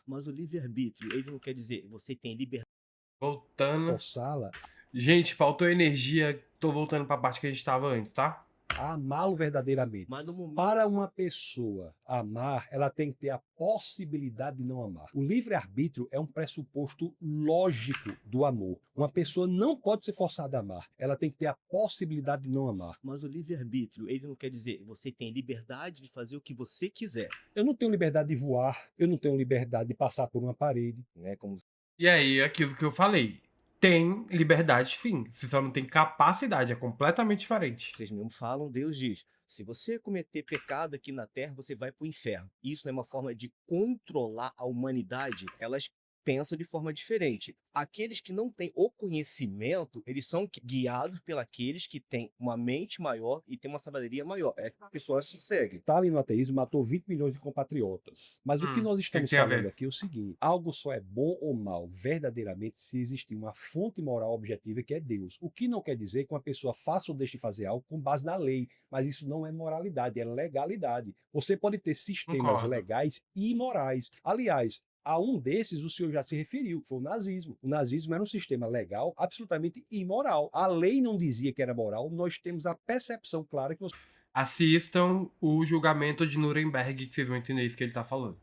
Mas o livre-arbítrio, ele não quer dizer você tem liberdade. Voltando. Forçá-la Gente, faltou energia. Tô voltando pra parte que a gente tava antes, tá? a amá-lo verdadeiramente. Mas no momento Para uma pessoa amar, ela tem que ter a possibilidade de não amar. O livre-arbítrio é um pressuposto lógico do amor. Uma pessoa não pode ser forçada a amar, ela tem que ter a possibilidade de não amar. Mas o livre-arbítrio, ele não quer dizer você tem liberdade de fazer o que você quiser, Eu não tenho liberdade de voar, eu não tenho liberdade de passar por uma parede. né? Como E aí, aquilo que eu falei. Tem liberdade, sim. Você só não tem capacidade. É completamente diferente. vocês mesmos falam, Deus diz: se você cometer pecado aqui na terra, você vai para o inferno. Isso não é uma forma de controlar a humanidade. Elas pensam de forma diferente. Aqueles que não têm o conhecimento, eles são guiados pelos que têm uma mente maior e têm uma sabedoria maior. Essa pessoa se segue. Stalin no ateísmo matou 20 milhões de compatriotas. Mas o que nós estamos tem a falando ver? aqui é o seguinte: algo só é bom ou mal verdadeiramente se existir uma fonte moral objetiva que é Deus. O que não quer dizer que uma pessoa faça ou deixe de fazer algo com base na lei, mas isso não é moralidade, é legalidade. Você pode ter sistemas Concordo. legais e imorais. Aliás, a um desses o senhor já se referiu, que foi o nazismo. O nazismo era um sistema legal absolutamente imoral. A lei não dizia que era moral, nós temos a percepção clara que Assistam o julgamento de Nuremberg, que vocês vão entender isso que ele tá falando.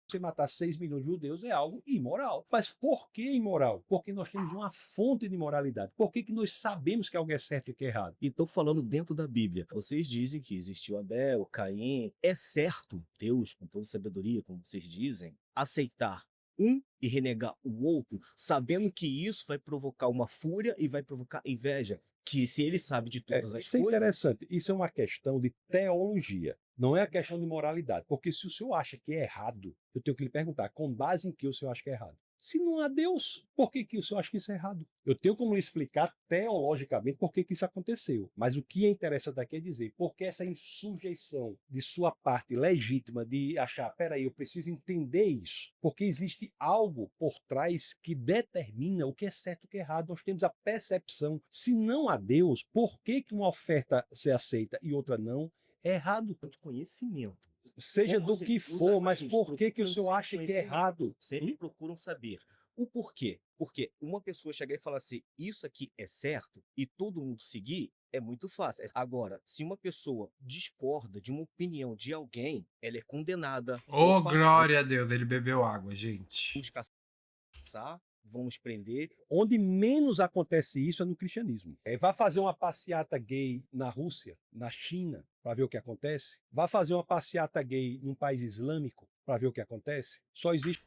você matar 6 milhões de judeus é algo imoral. Mas por que imoral? Porque nós temos uma fonte de moralidade. Por que nós sabemos que algo é certo e que é errado? E estou falando dentro da Bíblia. Vocês dizem que existiu Abel, Caim. É certo Deus, com toda sabedoria, como vocês dizem, aceitar um e renegar o outro, sabendo que isso vai provocar uma fúria e vai provocar inveja, que se ele sabe de todas as Isso é coisas, interessante. Isso é uma questão de teologia. Não é a questão de moralidade. Porque se o senhor acha que é errado, eu tenho que lhe perguntar, com base em que o senhor acha que é errado? Se não há Deus, por que, que o senhor acha que isso é errado? Eu tenho como lhe explicar teologicamente por que, que isso aconteceu. Mas o que é interessante aqui é dizer, por que essa insujeição de sua parte legítima de achar, peraí, eu preciso entender isso. Porque existe algo por trás que determina o que é certo e o que é errado. Nós temos a percepção. Se não há Deus, por que, que uma oferta se aceita e outra não? É errado. de conhecimento. Seja Como do que os for, mas animais por que, que o procuram senhor sempre acha que é conhecimento, errado? sempre procuram saber o porquê. Porque uma pessoa chegar e falar assim, isso aqui é certo, e todo mundo seguir, é muito fácil. Agora, se uma pessoa discorda de uma opinião de alguém, ela é condenada. Ô, Opa, glória a Deus, ele bebeu água, gente. vamos caçar, vamos prender. Onde menos acontece isso é no cristianismo. Vá fazer uma passeata gay na Rússia, na China, para ver o que acontece. Vá fazer uma passeata gay num país islâmico, para ver o que acontece. Só existe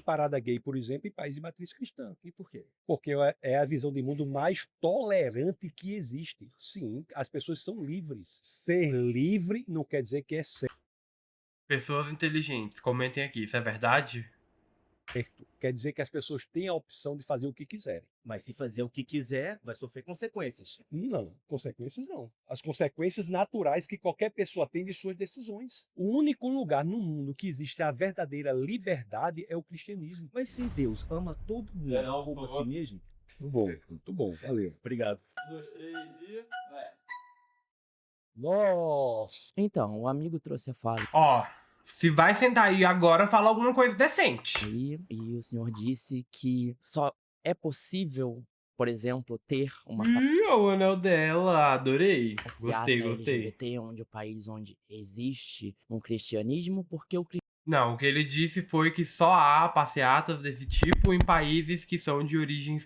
parada gay, por exemplo, em países de matriz cristã. E por quê? Porque é a visão de mundo mais tolerante que existe. Sim, as pessoas são livres. Ser livre não quer dizer que é certo. Pessoas inteligentes, comentem aqui, isso é verdade? Quer dizer que as pessoas têm a opção de fazer o que quiserem. Mas se fazer o que quiser, vai sofrer consequências. Não, consequências não. As consequências naturais que qualquer pessoa tem de suas decisões. O único lugar no mundo que existe a verdadeira liberdade é o cristianismo. Mas se Deus ama todo mundo Geral, como por a si favor. mesmo, Muito bom, valeu. obrigado. 1, 2, 3 e. Vai. Nossa! Então, o amigo trouxe a fala Ó, se vai sentar aí agora, fala alguma coisa decente. aí, e o senhor disse que só é possível, por exemplo, ter uma Ih, o anel dela, adorei. passeata Gostei, gostei. LGBT, onde o país onde existe um cristianismo, porque o Não, o que ele disse foi que só há passeatas desse tipo em países que são de origens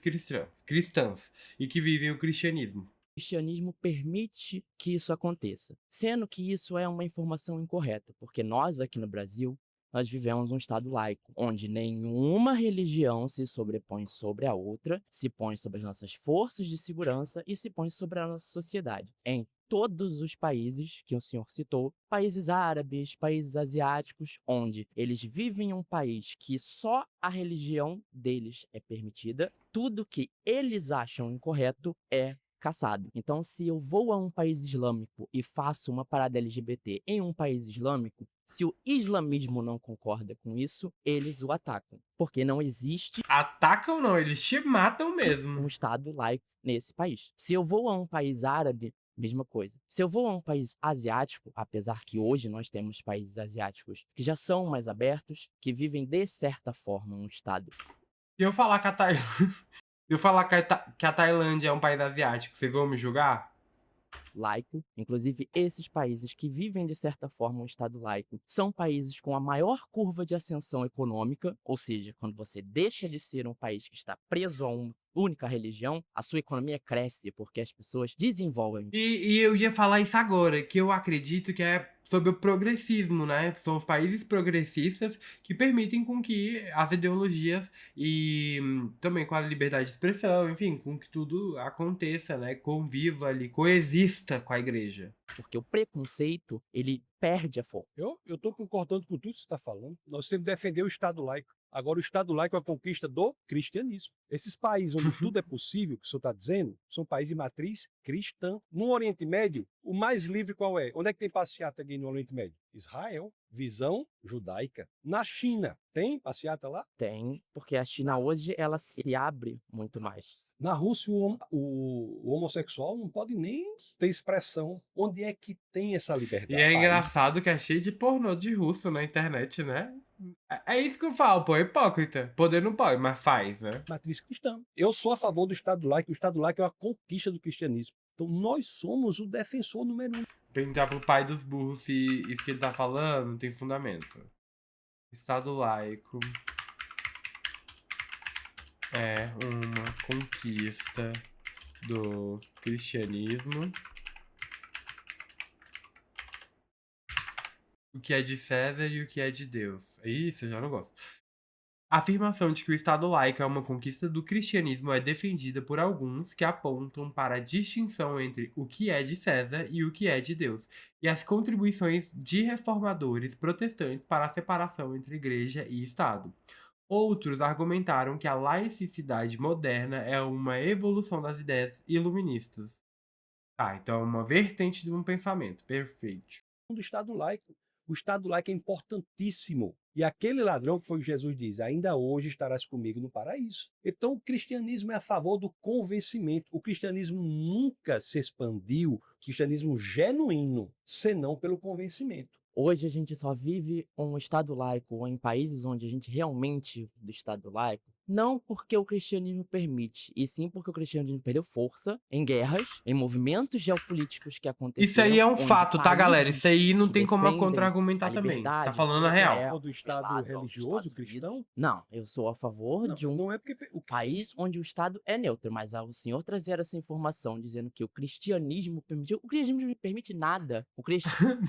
cristãs e que vivem o cristianismo. cristianismo permite que isso aconteça, sendo que isso é uma informação incorreta, porque nós aqui no Brasil, nós vivemos um estado laico, onde nenhuma religião se sobrepõe sobre a outra, se põe sobre as nossas forças de segurança e se põe sobre a nossa sociedade. Em todos os países que o senhor citou, países árabes, países asiáticos, onde eles vivem em um país que só a religião deles é permitida, tudo que eles acham incorreto é caçado. Então, se eu vou a um país islâmico e faço uma parada LGBT em um país islâmico, se o islamismo não concorda com isso, eles o atacam. Porque não existe Atacam não, eles te matam mesmo. um Estado laico nesse país. Se eu vou a um país árabe, mesma coisa. Se eu vou a um país asiático, apesar que hoje nós temos países asiáticos que já são mais abertos, que vivem de certa forma um Estado Se eu falar que a Se eu falar que a Tailândia é um país asiático, vocês vão me julgar? laico, inclusive esses países que vivem de certa forma um estado laico, são países com a maior curva de ascensão econômica, ou seja, quando você deixa de ser um país que está preso a uma única religião, a sua economia cresce porque as pessoas desenvolvem. E eu ia falar isso agora, que eu acredito que é sobre o progressismo, né? São os países progressistas que permitem com que as ideologias e também com a liberdade de expressão, enfim, com que tudo aconteça, né? Conviva ali, coexista com a igreja. Porque o preconceito, ele perde a força. Eu estou concordando com tudo que você está falando. Nós temos que defender o Estado laico. Agora, o Estado laico é a conquista do cristianismo. Esses países onde tudo é possível, que o senhor está dizendo, são países de matriz cristã. No Oriente Médio, o mais livre qual é? Onde é que tem passeata gay no Oriente Médio? Israel. Visão judaica. Na China, tem passeata lá? Tem, porque a China hoje, ela se abre muito mais. Na Rússia, o homossexual não pode nem ter expressão. Onde é que tem essa liberdade? E é engraçado que é cheio de pornô de russo na internet, né? É isso que eu falo, pô, é hipócrita. Poder não pode, mas faz, né? Matriz cristã. Eu sou a favor do Estado laico. O Estado laico é uma conquista do cristianismo. Então, nós somos o defensor número 1. Perguntar pro pai dos burros se isso que ele tá falando tem fundamento. Estado laico é uma conquista do cristianismo o que é de César e o que é de Deus. Isso, eu já não gosto. A afirmação de que o Estado laico é uma conquista do cristianismo é defendida por alguns que apontam para a distinção entre o que é de César e o que é de Deus, e as contribuições de reformadores protestantes para a separação entre igreja e Estado. Outros argumentaram que a laicidade moderna é uma evolução das ideias iluministas. Ah, então é uma vertente de um pensamento. Perfeito. Do Estado laico. O Estado laico é importantíssimo. E aquele ladrão que foi o que Jesus diz, ainda hoje estarás comigo no paraíso. Então o cristianismo é a favor do convencimento. O cristianismo nunca se expandiu, o cristianismo genuíno, senão pelo convencimento. Hoje a gente só vive um Estado laico ou em países onde a gente realmente do Estado laico, não porque o cristianismo permite, e sim porque o cristianismo perdeu força em guerras, em movimentos geopolíticos que aconteceram. Isso aí é um onde fato, tá, galera? Isso aí não que tem como defendem contra-argumentar a também. Tá liberdade, falando a real. Israel, Do Estado atrelado aos religioso Estados cristão? Unidos. Não, eu sou a favor de um Não é porque país onde o Estado é neutro, mas ao senhor trazer essa informação dizendo que o cristianismo permitiu, o cristianismo não permite nada. O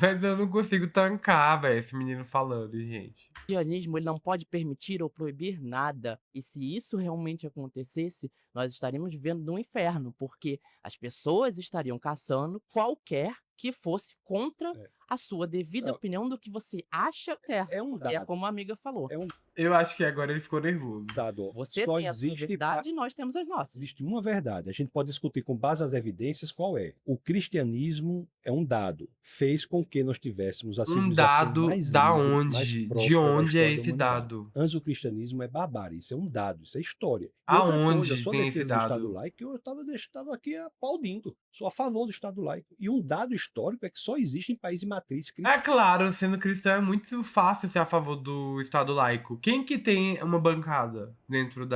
Mas eu não consigo tancar, velho, esse menino falando, gente. cristianismo ele não pode permitir ou proibir nada. E se isso realmente acontecesse, nós estaríamos vivendo no inferno, porque as pessoas estariam caçando qualquer que fosse contra É. a sua devida Não. opinião do que você acha certo. É um Que é dado. como a amiga falou. É um Eu acho que agora ele ficou nervoso. dado. ó. Você Só tem a sua existe verdade e nós temos as nossas. Existe uma verdade. A gente pode discutir com base nas evidências qual é. O cristianismo é um dado. Fez com que nós tivéssemos a Um civilização dado mais da livre, mais onde? De próspera da onde é história da esse humanidade. dado? Antes o cristianismo é barbárie. Isso é um dado. Isso é história. E outra Aonde coisa, a sua tem defesa esse do Estado dado? laico, eu estava aqui aplaudindo. Sou a favor do Estado laico. E um dado histórico é que só existe em país de matriz cristã. É claro, sendo cristão é muito fácil ser a favor do Estado laico. Quem que tem uma bancada dentro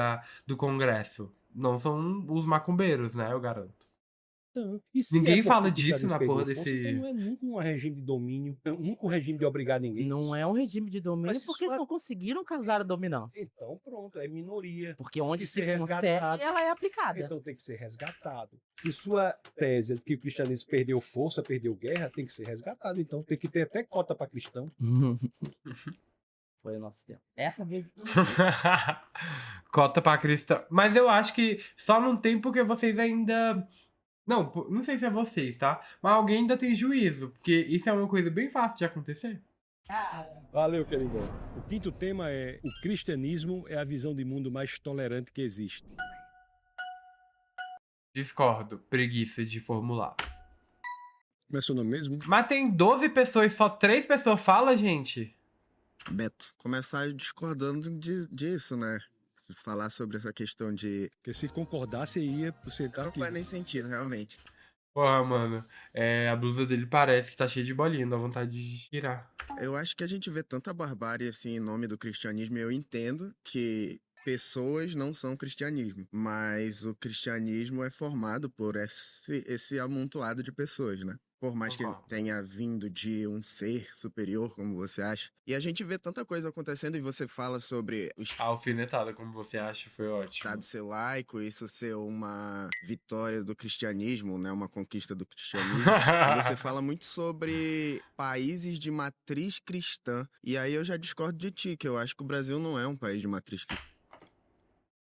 do Congresso? Não são os macumbeiros, né? Eu garanto. Então, e se Ninguém porque fala o disso cristianismo na perdeu porra força, desse. então não é nunca um regime de domínio, nunca um regime de obrigar ninguém. Não é um regime de domínio Mas porque isso eles é- não conseguiram causar a dominância. Então pronto, é minoria. Porque onde que se ser consegue, resgatado. ela é aplicada. Então tem que ser resgatado. Se sua tese é que o cristianismo perdeu força, perdeu guerra, tem que ser resgatado. Então tem que ter até cota para cristão. Foi o nosso tempo. Essa vez. Cota pra cristão. Mas eu acho que só não tem porque vocês ainda. Não, não sei se é vocês, tá? Mas alguém ainda tem juízo. Porque isso é uma coisa bem fácil de acontecer. Valeu, queridão. O quinto tema é: o cristianismo é a visão de mundo mais tolerante que existe. Discordo. Preguiça de formular. Como é seu nome mesmo? Mas tem 12 pessoas, só 3 pessoas falam, gente? Beto, começar discordando disso, né? Falar sobre essa questão de. Porque se concordasse, ia você tá Não aqui. faz nem sentido, realmente. Porra, mano. A blusa dele parece que tá cheia de bolinha, dá vontade de tirar. Eu acho que a gente vê tanta barbárie assim em nome do cristianismo. Eu entendo que pessoas não são cristianismo, mas o cristianismo é formado por esse amontoado de pessoas, né? Por mais que ele Concordo. tenha vindo de um ser superior, como você acha. E a gente vê tanta coisa acontecendo e você fala sobre o A alfinetada, como você acha, foi ótimo. Estado ser laico, isso ser uma vitória do cristianismo, né? Uma conquista do cristianismo. E você fala muito sobre países de matriz cristã. E aí eu já discordo de ti, que eu acho que o Brasil não é um país de matriz cristã.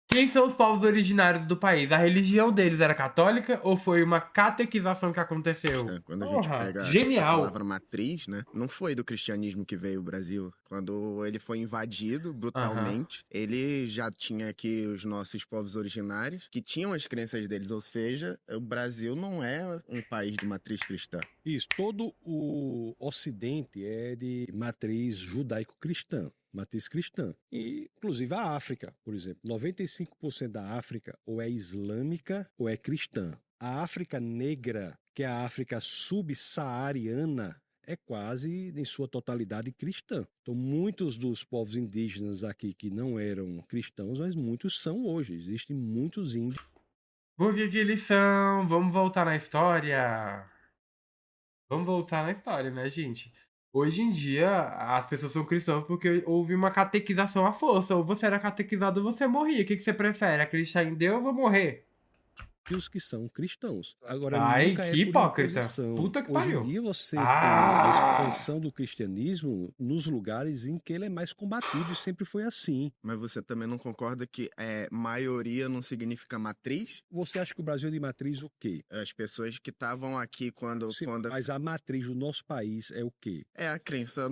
Quem são os povos originários do país? A religião deles era católica ou foi uma catequização que aconteceu? Quando a Porra, gente pega a genial. palavra matriz, né? Não foi do cristianismo que veio o Brasil. Quando ele foi invadido brutalmente, ele já tinha aqui os nossos povos originários, que tinham as crenças deles. Ou seja, o Brasil não é um país de matriz cristã. Isso, todo o Ocidente é de matriz judaico-cristã. Matriz cristã. E, inclusive, a África, por exemplo. 95% da África ou é islâmica ou é cristã. A África negra, que é a África subsaariana, é quase, em sua totalidade, cristã. Então, muitos dos povos indígenas aqui que não eram cristãos, mas muitos são hoje. Existem muitos índios. Por que eles são? Vamos voltar na história. Vamos voltar na história, né, gente? Hoje em dia, as pessoas são cristãs porque houve uma catequização à força. Ou você era catequizado ou você morria. O que você prefere? Acreditar em Deus ou morrer? e os que são cristãos. Agora, Ai, nunca é que por hipócrita. imposição. Puta que Hoje em pariu. dia você tem a Ah! expansão do cristianismo nos lugares em que ele é mais combatido e sempre foi assim. Mas você também não concorda que maioria não significa matriz? Você acha que o Brasil é de matriz o quê? As pessoas que estavam aqui quando... Sim, quando... mas a matriz do nosso país é o quê? É a crença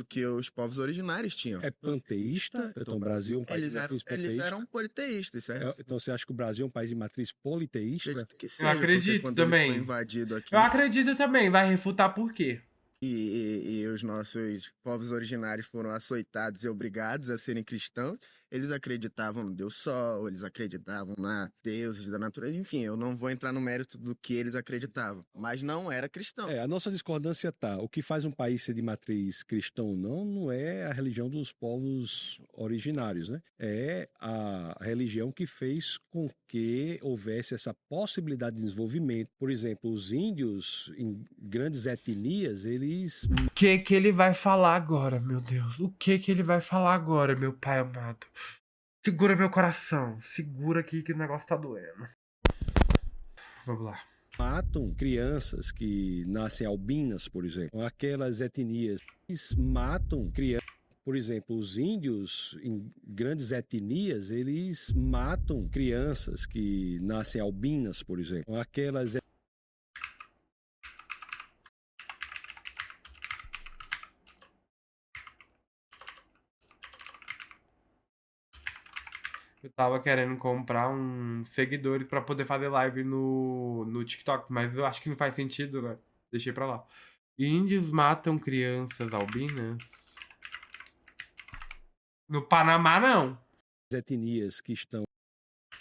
que os povos originários tinham. É panteísta? Então o Brasil é um país de matriz Eles panteísta? eram politeístas, certo? Então você acha que o Brasil é um país de matriz politeísta? Acredito que Eu seja, porque acredito quando ele também. foi invadido aqui Eu acredito também. Vai refutar por quê? e os nossos povos originários foram açoitados e obrigados a serem cristãos, eles acreditavam no Deus Sol, eles acreditavam na deuses da natureza, enfim, eu não vou entrar no mérito do que eles acreditavam, mas não era cristão. A nossa discordância tá. O que faz um país ser de matriz cristã ou não, não é a religião dos povos originários, né? É a religião que fez com que houvesse essa possibilidade de desenvolvimento. Por exemplo, os índios, em grandes etnias, eles... O que que ele vai falar agora, meu Deus? O que que ele vai falar agora, meu pai amado? Segura meu coração. Segura aqui que o negócio tá doendo. Vamos lá. matam crianças que nascem albinas, por exemplo. Aquelas etnias eles matam crianças. Por exemplo, os índios, em grandes etnias, eles matam crianças que nascem albinas, por exemplo. Aquelas Eu tava querendo comprar uns seguidores pra poder fazer live no TikTok, mas eu acho que não faz sentido, né? Deixei pra lá. Índios matam crianças albinas? No Panamá, não. etnias que estão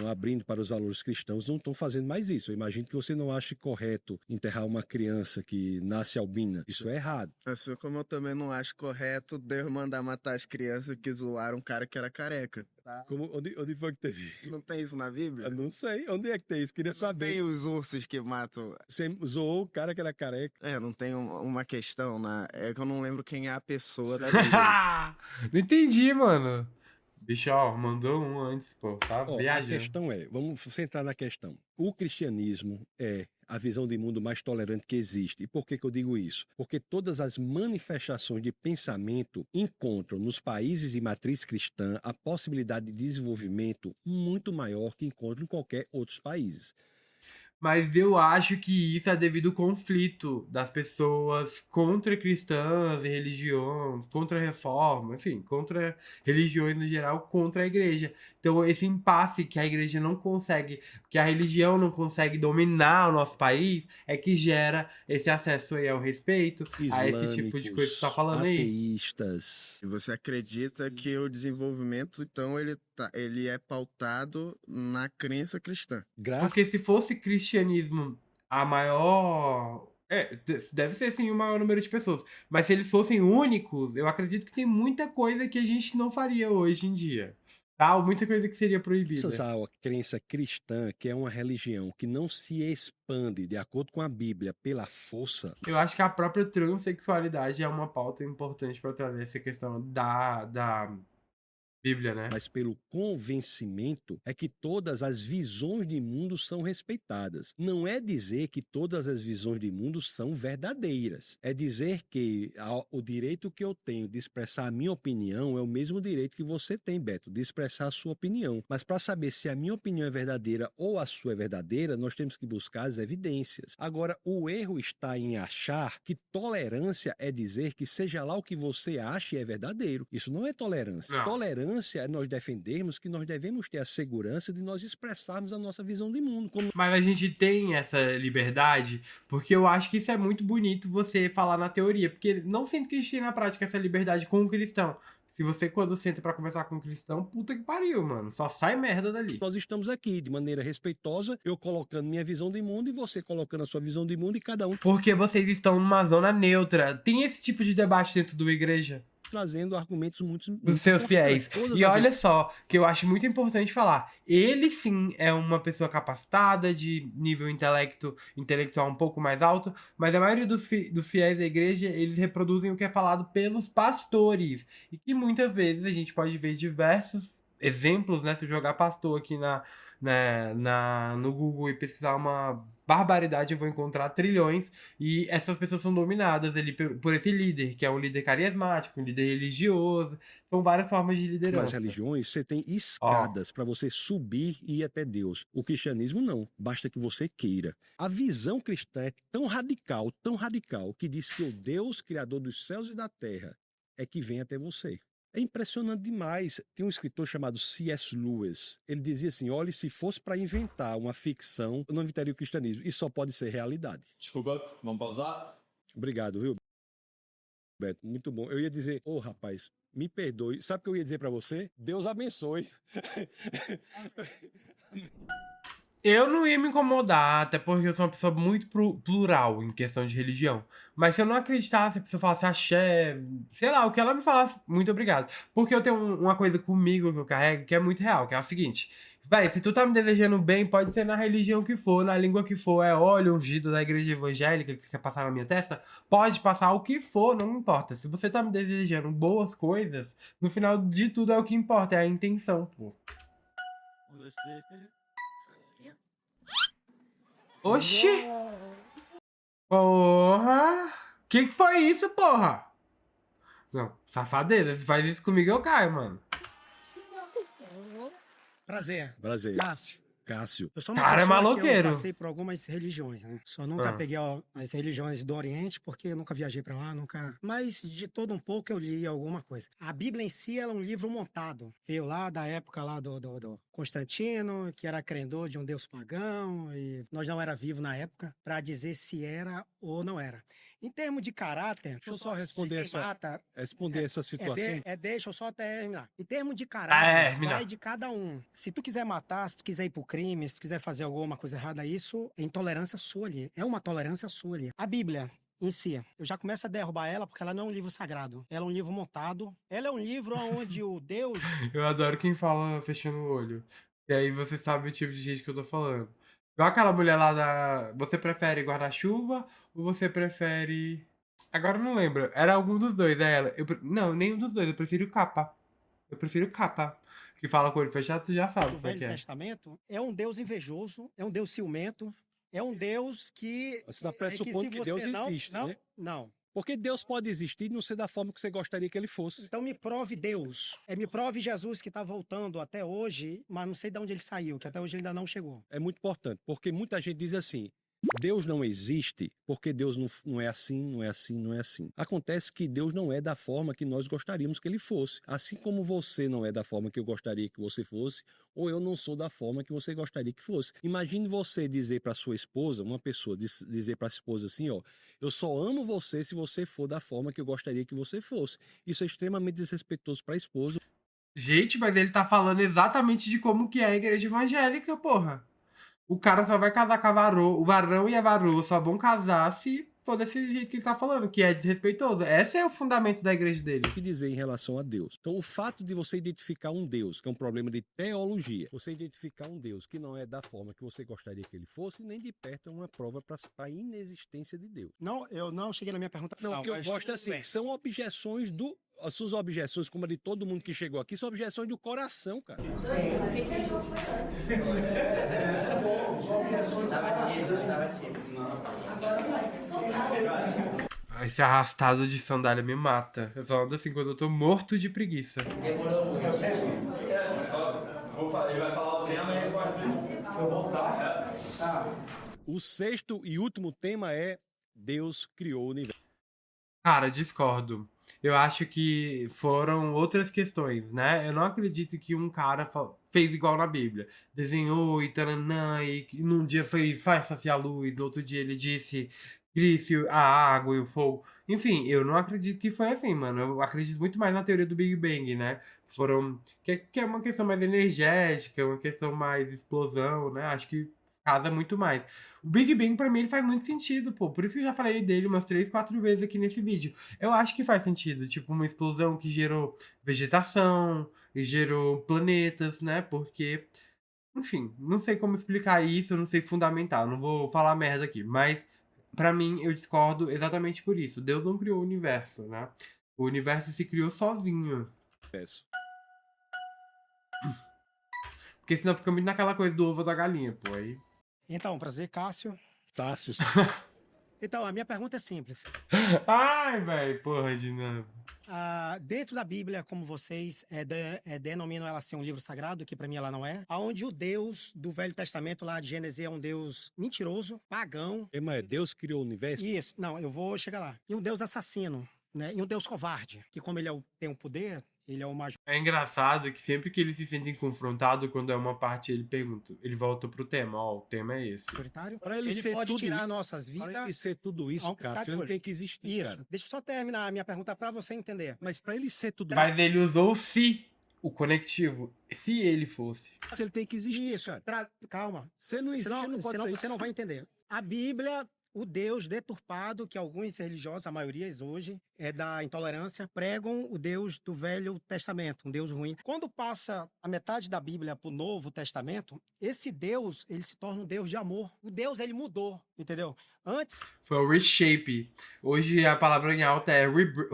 abrindo para os valores cristãos não estão fazendo mais isso. Eu imagino que você não ache correto enterrar uma criança que nasce albina. Isso é errado. Assim como eu também não acho correto Deus mandar matar as crianças que zoaram um cara que era careca. Tá? Onde foi que teve isso? Não tem isso na Bíblia? Eu não sei. Onde é que tem isso? Queria saber. Tem os ursos que matam. Você zoou o cara que era careca. Não tem uma questão é que eu não lembro quem é a pessoa da Bíblia. Não entendi, mano. Bicho, ó, mandou um antes, pô. Tá A viajando. questão vamos centrar na questão. O cristianismo é a visão de mundo mais tolerante que existe. E por que eu digo isso? Porque todas as manifestações de pensamento encontram nos países de matriz cristã a possibilidade de desenvolvimento muito maior que encontram em qualquer outros países. Mas eu acho que isso é devido ao conflito das pessoas contra cristãs e religiões, contra a reforma, enfim, contra religiões no geral, contra a igreja. Então, esse impasse que a igreja não consegue, que a religião não consegue dominar o nosso país, é que gera esse acesso aí ao respeito, a esse tipo de coisa que você tá falando aí. Ateístas. E você acredita que o desenvolvimento, então, ele é pautado na crença cristã? Porque se fosse cristianismo a maior... deve ser sim o maior número de pessoas. Mas se eles fossem únicos, eu acredito que tem muita coisa que a gente não faria hoje em dia. Tá? Muita coisa que seria proibida. A crença cristã, que é uma religião que não se expande de acordo com a Bíblia pela força. Eu acho que a própria transexualidade é uma pauta importante para trazer essa questão da Bíblia, né? Mas pelo convencimento é que todas as visões de mundo são respeitadas. Não é dizer que todas as visões de mundo são verdadeiras. É dizer que o direito que eu tenho de expressar a minha opinião é o mesmo direito que você tem, Beto, de expressar a sua opinião. Mas para saber se a minha opinião é verdadeira ou a sua é verdadeira, nós temos que buscar as evidências. Agora, o erro está em achar que tolerância é dizer que seja lá o que você acha é verdadeiro. Isso não é tolerância. Não. Tolerância é nós defendermos que nós devemos ter a segurança de nós expressarmos a nossa visão de mundo. Mas a gente tem essa liberdade, porque eu acho que isso é muito bonito você falar na teoria, porque não sinto que a gente tem na prática essa liberdade com o cristão. Se você, quando senta pra conversar com um cristão, puta que pariu, mano. Só sai merda dali. Nós estamos aqui, de maneira respeitosa, eu colocando minha visão de mundo e você colocando a sua visão de mundo e cada um... Porque vocês estão numa zona neutra. Tem esse tipo de debate dentro da igreja? Trazendo argumentos muito dos seus fiéis. E olha só, que eu acho muito importante falar. Ele sim é uma pessoa capacitada, de nível intelectual um pouco mais alto, mas a maioria dos fiéis da igreja, eles reproduzem o que é falado pelos pastores. E que muitas vezes a gente pode ver diversos exemplos, né? Se eu jogar pastor aqui no Google e pesquisar uma barbaridade, eu vou encontrar trilhões. E essas pessoas são dominadas ali por esse líder, que é um líder carismático, um líder religioso. São várias formas de Nas liderança. religiões, você tem Ó, escadas para você subir e ir até Deus. O cristianismo não, basta que você queira. A visão cristã é tão radical, que diz que o Deus, criador dos céus e da terra, é que vem até você. É impressionante demais. Tem um escritor chamado C.S. Lewis. Ele dizia assim: olha, se fosse para inventar uma ficção, eu não inventaria o cristianismo. Isso só pode ser realidade. Desculpa, vamos pausar? Obrigado, viu, Beto? Muito bom. Eu ia dizer, ô rapaz, me perdoe. Sabe o que eu ia dizer para você? Deus abençoe. eu não ia me incomodar, até porque eu sou uma pessoa muito plural em questão de religião. Mas se eu não acreditasse, a pessoa falasse axé, sei lá, o que ela me falasse, muito obrigado. Porque eu tenho uma coisa comigo que eu carrego que é muito real, que é a seguinte. Véi, se tu tá me desejando bem, pode ser na religião que for, na língua que for, é óleo ungido da igreja evangélica que você quer passar na minha testa, pode passar o que for, não importa. Se você tá me desejando boas coisas, no final de tudo é o que importa, é a intenção, pô. Oxi! Porra! Que foi isso, porra? Não, safadeza. Se faz isso comigo, eu caio, mano. Prazer. Prazer. Cássio. Cássio. Eu sou uma Cara, é pessoa que maloqueiro. eu passei por algumas religiões, né? Só nunca Ah. peguei as religiões do Oriente, porque eu nunca viajei pra lá, nunca. Mas de todo um pouco eu li alguma coisa. A Bíblia em si ela é um livro montado. Veio lá da época lá do Constantino, que era credor de um deus pagão, e nós não era vivo na época para dizer se era ou não era. Em termos de caráter, Deixa eu só responder quem mata, essa situação. deixa eu só terminar. Em termos de caráter, terminar. vai de cada um. Se tu quiser matar, se tu quiser ir pro crime, se tu quiser fazer alguma coisa errada, isso é intolerância sua ali. É uma tolerância sua ali. A Bíblia em si, eu já começo a derrubar ela porque ela não é um livro sagrado. Ela é um livro montado. Ela é um livro onde o Deus... Eu adoro quem fala fechando o olho. E aí você sabe o tipo de gente que eu tô falando. Igual aquela mulher lá da. Você prefere guarda-chuva ou você prefere. Agora eu não lembro. Era algum dos dois, é ela. Não, nenhum dos dois. Eu prefiro capa. Eu prefiro capa. Que fala com o olho fechado, tu já sabe do como é Velho que é. Testamento é um Deus invejoso, é um Deus ciumento, é um Deus que... Você está é pressupondo se que você Deus não- existe, não, né? Não. Porque Deus pode existir e não ser da forma que você gostaria que ele fosse. Então me prove Deus. Me prove Jesus que está voltando até hoje, mas não sei de onde ele saiu, que até hoje ele ainda não chegou. É muito importante, porque muita gente diz assim: Deus não existe porque Deus não é assim, não é assim, não é assim. Acontece que Deus não é da forma que nós gostaríamos que ele fosse. Assim como você não é da forma que eu gostaria que você fosse, ou eu não sou da forma que você gostaria que fosse. Imagine você dizer para sua esposa, uma pessoa dizer para a esposa assim, ó: eu só amo você se você for da forma que eu gostaria que você fosse. Isso é extremamente desrespeitoso para a esposa. Gente, mas ele tá falando exatamente de como que é a igreja evangélica, porra. O cara só vai casar com a varoa, o varão e a varoa só vão casar se for desse jeito que ele tá falando, que é desrespeitoso. Esse é o fundamento da igreja dele. O que dizer em relação a Deus? Então, o fato de você identificar um Deus, que é um problema de teologia, você identificar um Deus que não é da forma que você gostaria que ele fosse, nem de perto é uma prova para a inexistência de Deus. Não, eu não cheguei na minha pergunta Não, final. o que eu mas gosto é tudo assim, bem. são objeções do... As suas objeções, como a de todo mundo que chegou aqui, são objeções do coração, cara. Esse arrastado de sandália me mata. Eu só ando assim quando eu tô morto de preguiça. Demorou muito. Ele vai falar o tema e agora eu voltar. O sexto e último tema é Deus criou o universo. Cara, discordo. Eu acho que foram outras questões, né? Eu não acredito que um cara fez igual na Bíblia. Desenhou e taranã, e num dia fez faça-se a luz, no outro dia ele disse crie-se a água e o fogo. Enfim, eu não acredito que foi assim, mano. Eu acredito muito mais na teoria do Big Bang, né? Foram. Que é uma questão mais energética, uma questão mais explosão, né? Acho que casa muito mais. O Big Bang, pra mim, ele faz muito sentido, pô. Por isso que eu já falei dele umas 3, 4 vezes aqui nesse vídeo. Eu acho que faz sentido. Tipo, uma explosão que gerou vegetação, e gerou planetas, né? Porque, enfim, não sei como explicar isso, eu não sei fundamentar. Não vou falar merda aqui. Mas, pra mim, eu discordo exatamente por isso. Deus não criou o universo, né? O universo se criou sozinho. Porque senão fica muito naquela coisa do ovo ou da galinha, pô. Aí... Então, prazer, Cássio. Tassis. Então, a minha pergunta é simples. Ai, velho, porra, de novo. Dentro da Bíblia, como vocês denominam ela ser um livro sagrado, que para mim ela não é, aonde o Deus do Velho Testamento, lá de Gênesis, é um Deus mentiroso, pagão. Mas Deus criou o universo? Isso, não, eu vou chegar lá. E um Deus assassino, né? E um Deus covarde, que como ele tem o poder, ele é o major. É engraçado que sempre que eles se sentem confrontados, quando é uma parte, ele pergunta, ele volta pro tema, ó, o tema é esse. Autoritário. Para ele Ele ser pode tudo tirar isso- nossas Para ele vidas. ser tudo isso, Vamos ficar de Cássio, ele olho. tem que existir, Isso. cara. Deixa eu só terminar a minha pergunta para você entender. Mas para ele ser tudo Mas ele usou se, o conectivo, se ele fosse. isso, ele tem que existir, Isso, cara. calma. Você não existe, Senão, não pode senão ser você não vai entender. A Bíblia, o Deus deturpado, que alguns religiosos, a maioria hoje, é da intolerância, pregam o Deus do Velho Testamento, um Deus ruim. Quando passa a metade da Bíblia para o Novo Testamento, esse Deus, ele se torna um Deus de amor. O Deus, ele mudou, entendeu? Antes, Foi o reshape. Hoje a palavra em alta é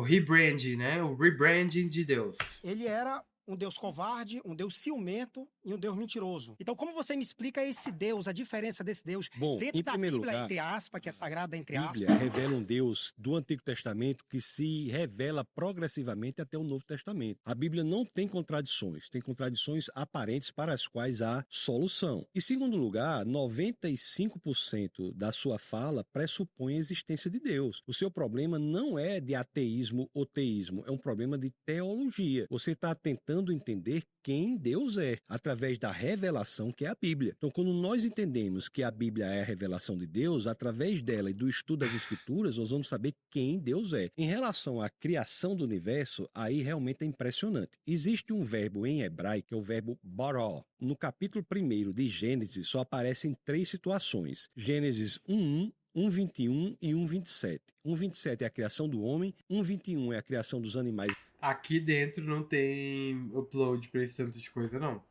rebranding, né? O rebranding de Deus. ele era um Deus covarde, um Deus ciumento e um Deus mentiroso. Então, como você me explica esse Deus, a diferença desse Deus Bom, dentro em da primeiro Bíblia, lugar, entre aspas, que é sagrada, entre a aspas? Bíblia revela um Deus do Antigo Testamento que se revela progressivamente até o Novo Testamento. A Bíblia não tem contradições aparentes para as quais há solução. Em segundo lugar, 95% da sua fala pressupõe a existência de Deus. O seu problema não é de ateísmo ou teísmo, é um problema de teologia. Você está tentando entender quem Deus é, através da revelação que é a Bíblia. Então, quando nós entendemos que a Bíblia é a revelação de Deus, através dela e do estudo das Escrituras, nós vamos saber quem Deus é. Em relação à criação do universo, aí realmente é impressionante. Existe um verbo em hebraico, que é o verbo bara. No capítulo 1 de Gênesis, só aparecem 3 situações. Gênesis 1:1, 1:21 e 1:27. 1:27 é a criação do homem, 1:21 é a criação dos animais Aqui dentro não tem upload pra esse tanto de coisa, não.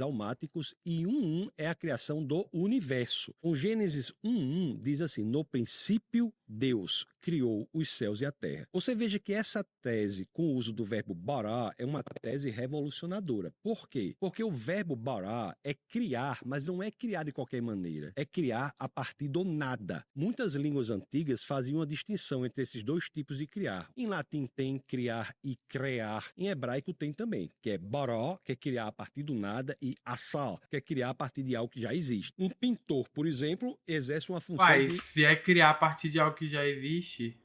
almáticos e 1:1 é a criação do universo. O Gênesis 1:1 diz assim: no princípio Deus criou os céus e a terra. Você veja que essa tese com o uso do verbo bara é uma tese revolucionadora. Por quê? Porque o verbo bara é criar, mas não é criar de qualquer maneira. É criar a partir do nada. Muitas línguas antigas faziam uma distinção entre esses dois tipos de criar. Em latim tem criar e crear. Em hebraico tem também, que é bara, que é criar a partir do nada, e assar, que é criar a partir de algo que já existe. Um pintor, por exemplo, exerce uma função Uai, de se é criar a partir de algo que já existe...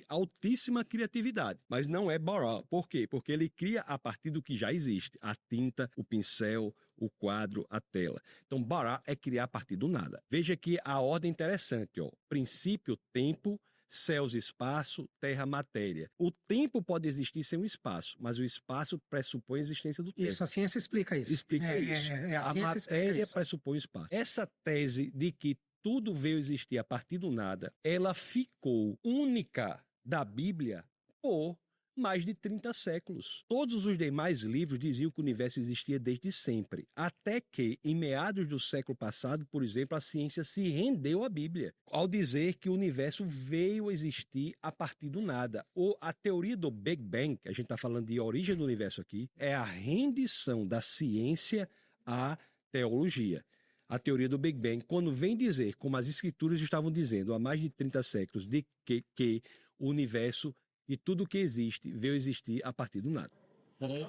altíssima criatividade, mas não é bara. Por quê? Porque ele cria a partir do que já existe. A tinta, o pincel, o quadro, a tela. Então, bara é criar a partir do nada. Veja que a ordem é interessante, ó. Princípio, tempo, céus, espaço, terra, matéria. O tempo pode existir sem o espaço, mas o espaço pressupõe a existência do tempo. Isso, a ciência explica isso. Explica isso. A A ciência explica matéria isso. pressupõe o espaço. Essa tese de que tudo veio existir a partir do nada, ela ficou única da Bíblia por mais de 30 séculos. Todos os demais livros diziam que o universo existia desde sempre, até que, em meados do século passado, por exemplo, a ciência se rendeu à Bíblia, ao dizer que o universo veio existir a partir do nada. Ou a teoria do Big Bang, que a gente está falando de origem do universo aqui, é a rendição da ciência à teologia. A teoria do Big Bang, quando vem dizer, como as escrituras estavam dizendo há mais de 30 séculos, de que o universo e tudo que existe veio existir a partir do nada. Peraí,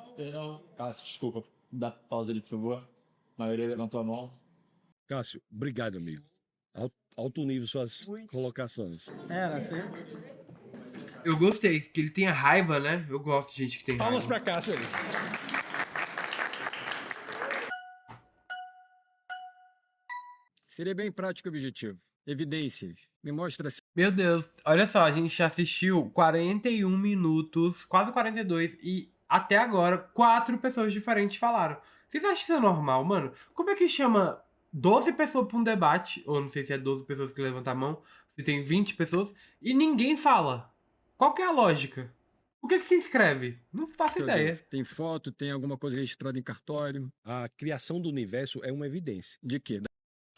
Cássio, desculpa. Dá pausa ali, por favor. A maioria levantou a mão. Cássio, obrigado, amigo. Alto nível suas colocações. Eu gostei, que ele tenha raiva, né? Eu gosto de gente que tem Palmas raiva. pra Cássio aí. Seria bem prático e objetivo. Evidências. Me mostra Meu Deus, olha só, a gente assistiu 41 minutos, quase 42, e até agora 4 pessoas diferentes falaram. Vocês acham isso normal, mano? Como é que chama 12 pessoas pra um debate, ou não sei se é 12 pessoas que levantam a mão, se tem 20 pessoas, e ninguém fala? Qual que é a lógica? O que se inscreve? Não faço ideia. Tem foto, tem alguma coisa registrada em cartório. A criação do universo é uma evidência. De quê?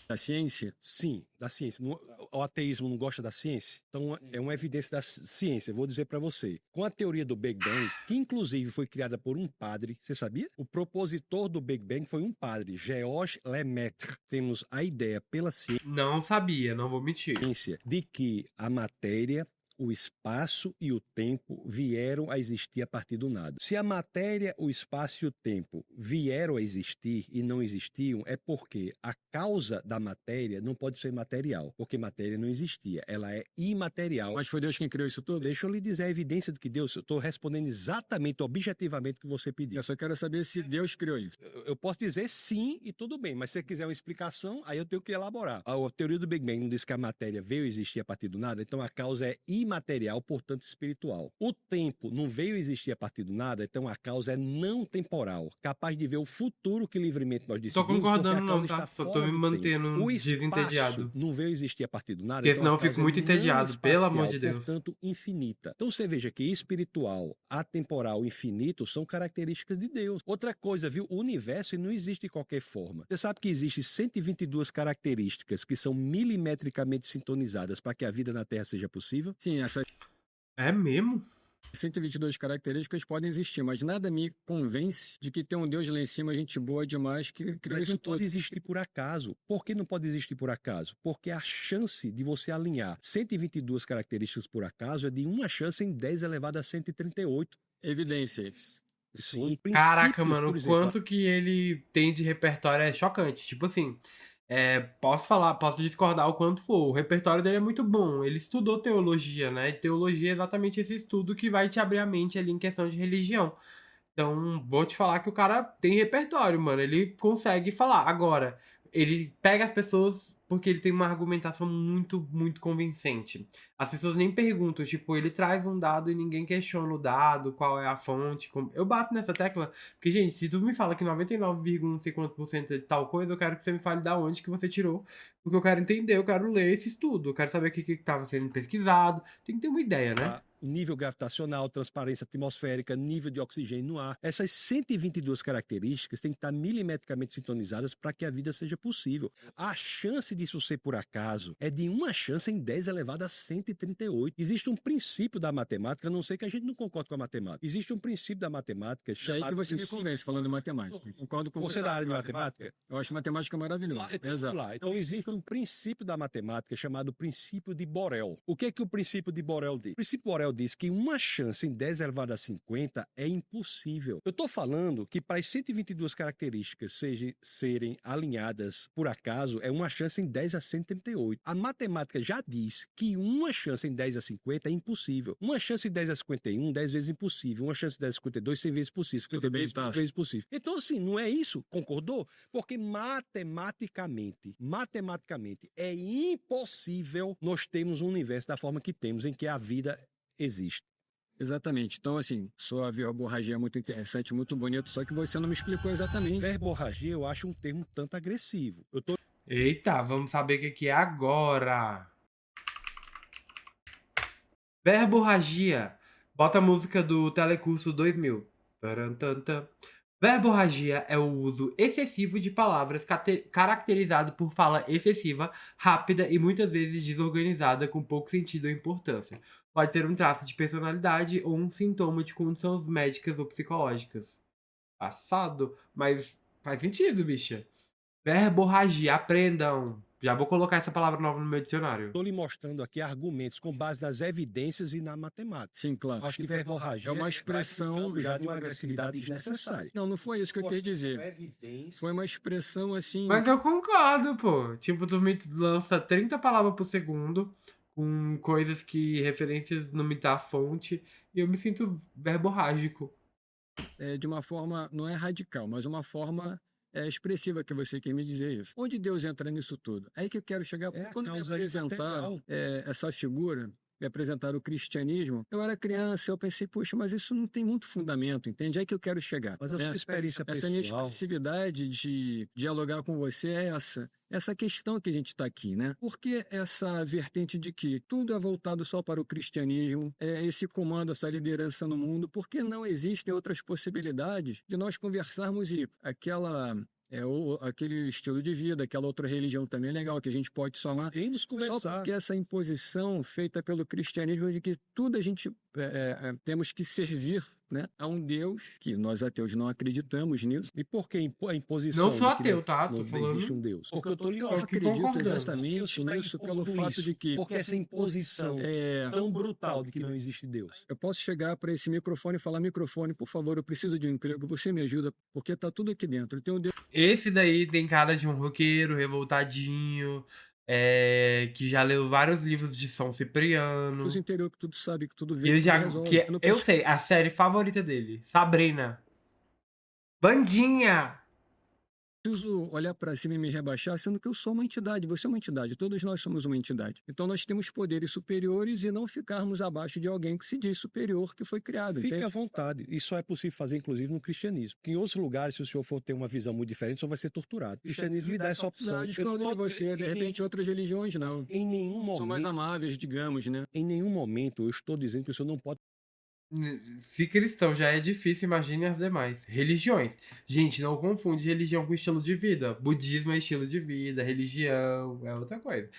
da ciência? Sim, da ciência. O ateísmo não gosta da ciência? Então é uma evidência da ciência. Eu vou dizer para você. Com a teoria do Big Bang, que inclusive foi criada por um padre, você sabia? O propositor do Big Bang foi um padre, Georges Lemaitre. Temos a ideia pela Não sabia, não vou mentir. ciência de que a matéria, o espaço e o tempo vieram a existir a partir do nada. Se a matéria, o espaço e o tempo vieram a existir e não existiam, é porque a causa da matéria não pode ser material, porque matéria não existia, ela é imaterial. Mas foi Deus quem criou isso tudo? Deixa eu lhe dizer a evidência de que Deus, eu estou respondendo exatamente, objetivamente o que você pediu. Eu só quero saber se Deus criou isso. Eu posso dizer sim e tudo bem, mas se você quiser uma explicação, aí eu tenho que elaborar. A teoria do Big Bang não diz que a matéria veio a existir a partir do nada, então a causa é imaterial, portanto espiritual. O tempo não veio a existir a partir do nada, então a causa é não temporal, capaz de ver o futuro que livremente nós Tô decidimos. concordando porque a não, causa tá? está Só tô fora me do mantendo tempo. O desentediado. espaço não veio a existir a partir do nada, Porque então senão a eu fico causa muito é entediado, não pelo amor espacial, de Deus. portanto infinita. Então você veja que espiritual, atemporal, infinito são características de Deus. Outra coisa, viu? O universo não existe de qualquer forma. Você sabe que existem 122 características que são milimetricamente sintonizadas para que a vida na Terra seja possível? Sim, essas É mesmo? 122 características podem existir, mas nada me convence de que tem um Deus lá em cima, gente boa demais, que criou Mas isso não tudo. pode existir por acaso. Por que não pode existir por acaso? Porque a chance de você alinhar 122 características por acaso é de uma chance em 10 elevado a 138. Evidências. Sim, Caraca, princípios, mano, por o exemplo. quanto que ele tem de repertório é chocante. Tipo assim, posso discordar o quanto for. O repertório dele é muito bom. Ele estudou teologia, né? E teologia é exatamente esse estudo que vai te abrir a mente ali em questão de religião. Então, vou te falar que o cara tem repertório, mano. Ele consegue falar. Agora, ele pega as pessoas porque ele tem uma argumentação muito, muito convincente. As pessoas nem perguntam, tipo, ele traz um dado e ninguém questiona o dado, qual é a fonte. Eu bato nessa tecla, porque, gente, se tu me fala que 99, não sei quantos por cento de tal coisa, eu quero que você me fale da onde que você tirou, porque eu quero entender, eu quero ler esse estudo, eu quero saber o que estava sendo pesquisado. Tem que ter uma ideia, né? Nível gravitacional, transparência atmosférica, nível de oxigênio no ar. Essas 122 características têm que estar milimetricamente sintonizadas para que a vida seja possível. A chance disso ser por acaso é de uma chance em 10 elevado a 138. Existe um princípio da matemática, a não sei que a gente não concorde com a matemática. Existe um princípio da matemática É aí chamado que você me princípio... convence falando de matemática. Concordo com Você é da área de matemática? Eu acho matemática maravilhosa. Exato. Então existe um princípio da matemática chamado princípio de Borel. O que é que o princípio de Borel diz? O princípio de Borel diz que uma chance em 10 elevado a 50 é impossível. Eu estou falando que para as 122 características serem alinhadas por acaso, é uma chance em 10 a 138. A matemática já diz que uma chance em 10 a 50 é impossível. Uma chance em 10 a 51, 10 vezes impossível. Uma chance em 10 a 52, 100 vezes possível. 50 vezes possível. Então, assim, não é isso? Concordou? Porque matematicamente é impossível nós termos um universo da forma que temos, em que a vida existe. Exatamente. Então, assim, sua verborragia é muito interessante, muito bonito, só que você não me explicou exatamente. Verborragia eu acho um termo tanto agressivo. Eita, vamos saber o que é agora. Verborragia. Bota a música do Telecurso 2000. Tarantanta. Verborragia é o uso excessivo de palavras caracterizado por fala excessiva, rápida e muitas vezes desorganizada com pouco sentido ou importância. Pode ser um traço de personalidade ou um sintoma de condições médicas ou psicológicas. Passado, mas faz sentido, bicha. Verborragia, aprendam. Já vou colocar essa palavra nova no meu dicionário. Estou lhe mostrando aqui argumentos com base nas evidências e na matemática. Sim, claro. Acho que verborragia É uma expressão já de uma agressividade desnecessária. Não, não foi isso que eu quis dizer. Foi uma expressão assim. Mas eu concordo, pô. Tipo, tu me lança 30 palavras por segundo, com coisas que referências não me dá fonte, e eu me sinto verborrágico. De uma forma, não é radical, mas uma forma expressiva que você quer me dizer isso. Onde Deus entra nisso tudo? Aí que eu quero chegar. Quando me apresentar essa figura, me apresentar o cristianismo, eu era criança, eu pensei, poxa, mas isso não tem muito fundamento, entende? É aí que eu quero chegar. Mas a sua experiência Essa minha pessoal... expressividade de dialogar com você é essa questão que a gente está aqui, né? Por que essa vertente de que tudo é voltado só para o cristianismo, esse comando, essa liderança no mundo? Por que não existem outras possibilidades de nós conversarmos e aquela aquele estilo de vida, aquela outra religião também é legal, que a gente pode somar. Vamos Só conversar. porque essa imposição feita pelo cristianismo de que tudo a gente temos que servir, né, a um Deus que nós ateus não acreditamos nisso. E por que a imposição Não sou de que ateu, tá? Tô não falando. existe um Deus? Porque eu tô Eu aqui acredito concordando. exatamente nisso pelo fato de que Porque essa imposição tão brutal de que não existe Deus. eu posso chegar para esse microfone e falar: microfone, por favor, eu preciso de um emprego, você me ajuda, porque tá tudo aqui dentro. Eu tenho Deus Esse daí tem cara de um roqueiro, revoltadinho, que já leu vários livros de São Cipriano. no interior que tudo sabe, que tudo vê, Ele que já. tudo resolve. Que, Eu não eu preciso- sei, a série favorita dele. Sabrina. Bandinha! preciso olhar para cima e me rebaixar, sendo que eu sou uma entidade, você é uma entidade, todos nós somos uma entidade. Então nós temos poderes superiores e não ficarmos abaixo de alguém que se diz superior, que foi criado. Fique entende? à vontade. Isso só é possível fazer, inclusive, no cristianismo. Porque em outros lugares, se o senhor for ter uma visão muito diferente, o senhor vai ser torturado. O cristianismo lhe dá essa opção. Não, discordo de Eu não- você, de repente outras religiões não. Em nenhum São mais momento, amáveis, digamos, né? em nenhum momento eu estou dizendo que o senhor não pode. Se cristão já é difícil, imagine as demais. Religiões. Gente, não confunde religião com estilo de vida. Budismo é estilo de vida, religião é outra coisa.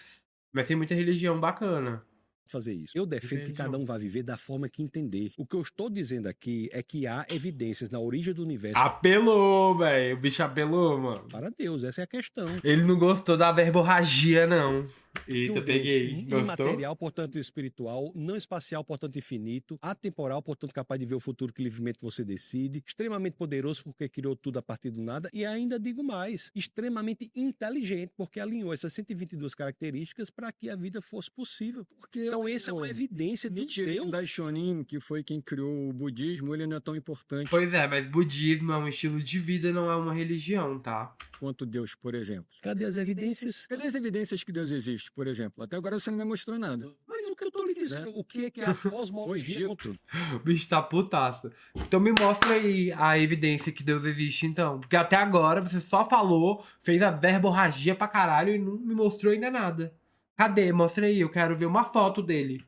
Mas tem muita religião bacana. Fazer isso. Eu defendo que Religião. cada um vai viver da forma que entender. O que eu estou dizendo aqui é que há evidências na origem do universo. Apelou, velho. O bicho apelou, mano. Para Deus, essa é a questão. Ele não gostou da verborragia, não. Que Eita, o Deus peguei. Gostou? imaterial, portanto espiritual, não espacial, portanto infinito, atemporal, portanto capaz de ver o futuro que livremente você decide, extremamente poderoso porque criou tudo a partir do nada e ainda digo mais, extremamente inteligente porque alinhou essas 122 características para que a vida fosse possível. Porque Então essa é uma evidência de Nichiren Deus. Daishonin, que foi quem criou o budismo, ele não é tão importante Pois é, mas budismo é um estilo de vida, não é uma religião, tá? quanto Deus, por exemplo. Cadê as evidências? Cadê as evidências que Deus existe, por exemplo? Até agora você não me mostrou nada. Mas o que eu tô lhe dizendo, o que é que a cosmologia Foi contra... O bicho tá putaço. Então me mostra aí a evidência que Deus existe, então. Porque até agora você só falou, fez a verborragia pra caralho e não me mostrou ainda nada. Cadê? Mostra aí, eu quero ver uma foto dele.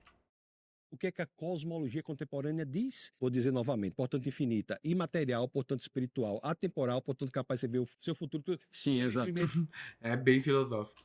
O que é que a cosmologia contemporânea diz? Vou dizer novamente, portanto infinita, imaterial, portanto espiritual, atemporal, portanto capaz de ver o seu futuro. Sim, exato. É bem filosófico.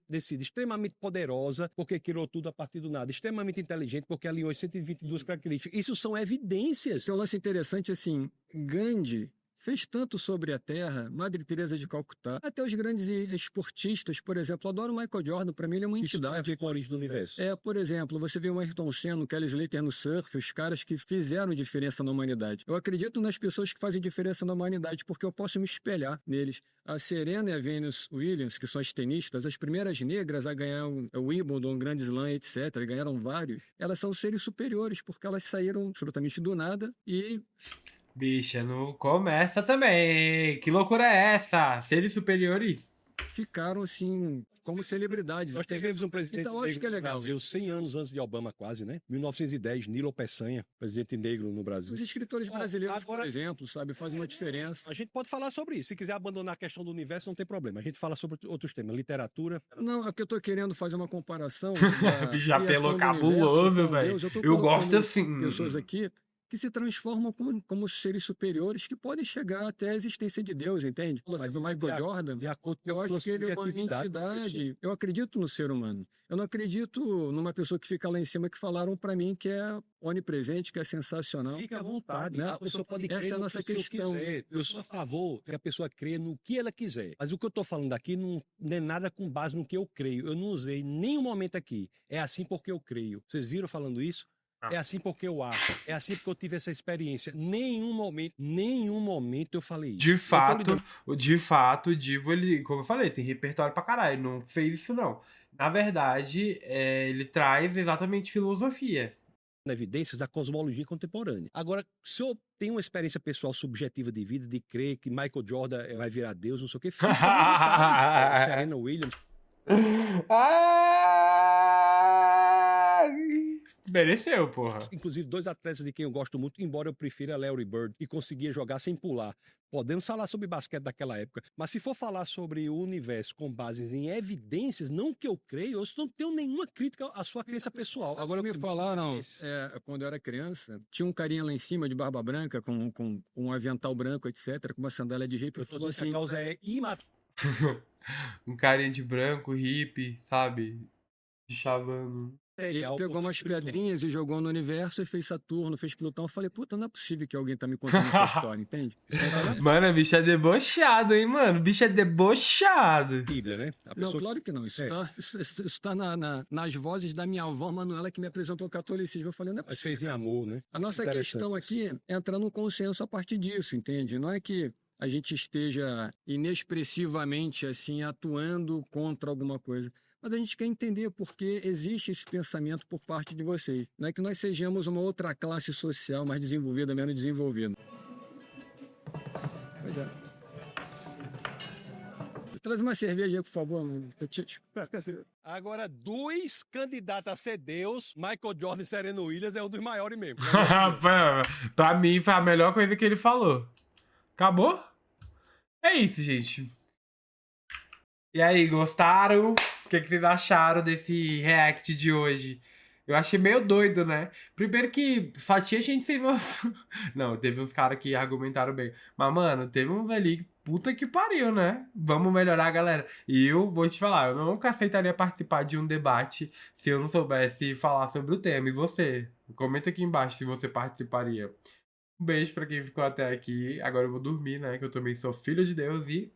Decide, extremamente poderosa, porque criou tudo a partir do nada, extremamente inteligente, porque alinhou as 122 características. Isso são evidências. Esse é um lance interessante, assim, Gandhi fez tanto sobre a Terra, Madre Teresa de Calcutá, até os grandes esportistas, por exemplo, adoro o Michael Jordan, para mim ele é uma Isso tem a entidade. ver com a origem do universo. Por exemplo, você vê o Ayrton Senna, o Kelly Slater no surf, os caras que fizeram diferença na humanidade. Eu acredito nas pessoas que fazem diferença na humanidade, porque eu posso me espelhar neles. A Serena e a Venus Williams, que são as tenistas, as primeiras negras a ganhar o Wimbledon, Grand Slam, etc., ganharam vários, elas são seres superiores, porque elas saíram absolutamente do nada e Bicha, não começa também. Que loucura é essa? Seres superiores? ficaram, assim, como celebridades. Nós tivemos um presidente Então, eu acho negro que é no legal. Brasil 100 anos antes de Obama, quase, né? 1910, Nilo Peçanha, presidente negro no Brasil. Os escritores Ó, brasileiros, agora- por exemplo, sabe, fazem uma diferença. A gente pode falar sobre isso. Se quiser abandonar a questão do universo, não tem problema. A gente fala sobre outros temas, literatura. Não, é que eu tô querendo fazer uma comparação. Bicho, apelou cabuloso, velho. Eu gosto assim. Pessoas aqui que se transformam como seres superiores que podem chegar até a existência de Deus, entende? Mas o Michael Jordan, De acordo com eu a acho sua que ele é uma subjetividade, entidade. Eu acredito no ser humano. Eu não acredito numa pessoa que fica lá em cima que falaram pra mim que é onipresente, que é sensacional. Fique à vontade, Né? a pessoa pode crer Essa é a no nossa que o senhor questão. quiser. Eu sou a favor que a pessoa crê no que ela quiser. Mas o que eu estou falando aqui não é nada com base no que eu creio. Eu não usei nenhum momento aqui. É assim porque eu creio. Vocês viram falando isso? É assim porque eu acho. É assim porque eu tive essa experiência. Nenhum momento eu falei isso. De Eu tô fato, lidando- o Divo, ele, como eu falei, tem repertório pra caralho. Ele não fez isso, não. Na verdade, ele traz exatamente filosofia. evidências da cosmologia contemporânea. Agora, se eu tenho uma experiência pessoal subjetiva de vida, de crer que Michael Jordan vai virar Deus, não sei o que, fica à vontade. Serena Williams. Mereceu, porra. Inclusive, 2 atletas de quem eu gosto muito, embora eu prefira Larry Bird, que conseguia jogar sem pular. Podemos falar sobre basquete daquela época, mas se for falar sobre o universo com bases em evidências, não que eu creio, eu não tenho nenhuma crítica à sua crença pessoal. Agora me falaram, quando eu era criança, tinha um carinha lá em cima de barba branca, com um avental branco, etc., com uma sandália de hippie. Eu tô Falou dizendo que a assim, causa é Um carinha de branco, hippie, sabe? De chavando. ele imaterial. pegou umas pedrinhas e jogou no universo e fez Saturno, fez Plutão. Eu falei, puta, não é possível que alguém tá me contando essa história, entende? Mano, o bicho é debochado, hein, mano? O bicho é debochado. Bíblia, né? A Não, pessoa claro que não. Isso É. tá nas vozes da minha avó Manuela, que me apresentou o catolicismo. Eu falei, não é mas possível. fez em amor, né? A nossa Interessante questão isso. aqui é entrar num consenso a partir disso, entende? Não é que a gente esteja inexpressivamente assim atuando contra alguma coisa, mas a gente quer entender por que existe esse pensamento por parte de vocês. Não é que nós sejamos uma outra classe social mais desenvolvida, menos desenvolvida. Pois é. Traz uma cerveja aí, por favor, mano. Agora, 2 candidatos a ser Deus, Michael Jordan e Serena Williams é um dos maiores mesmo. Pra mim, foi a melhor coisa que ele falou. Acabou? É isso, gente. E aí, gostaram? O que vocês acharam desse react de hoje? Eu achei meio doido, né? Primeiro que só tinha gente sem noção. Não, teve uns caras que argumentaram bem. Mas, mano, teve uns ali, puta que pariu, né? Vamos melhorar, galera. E eu vou te falar, eu nunca aceitaria participar de um debate se eu não soubesse falar sobre o tema. E você? Comenta aqui embaixo se você participaria. Um beijo pra quem ficou até aqui. Agora eu vou dormir, né? Que eu também sou filho de Deus e...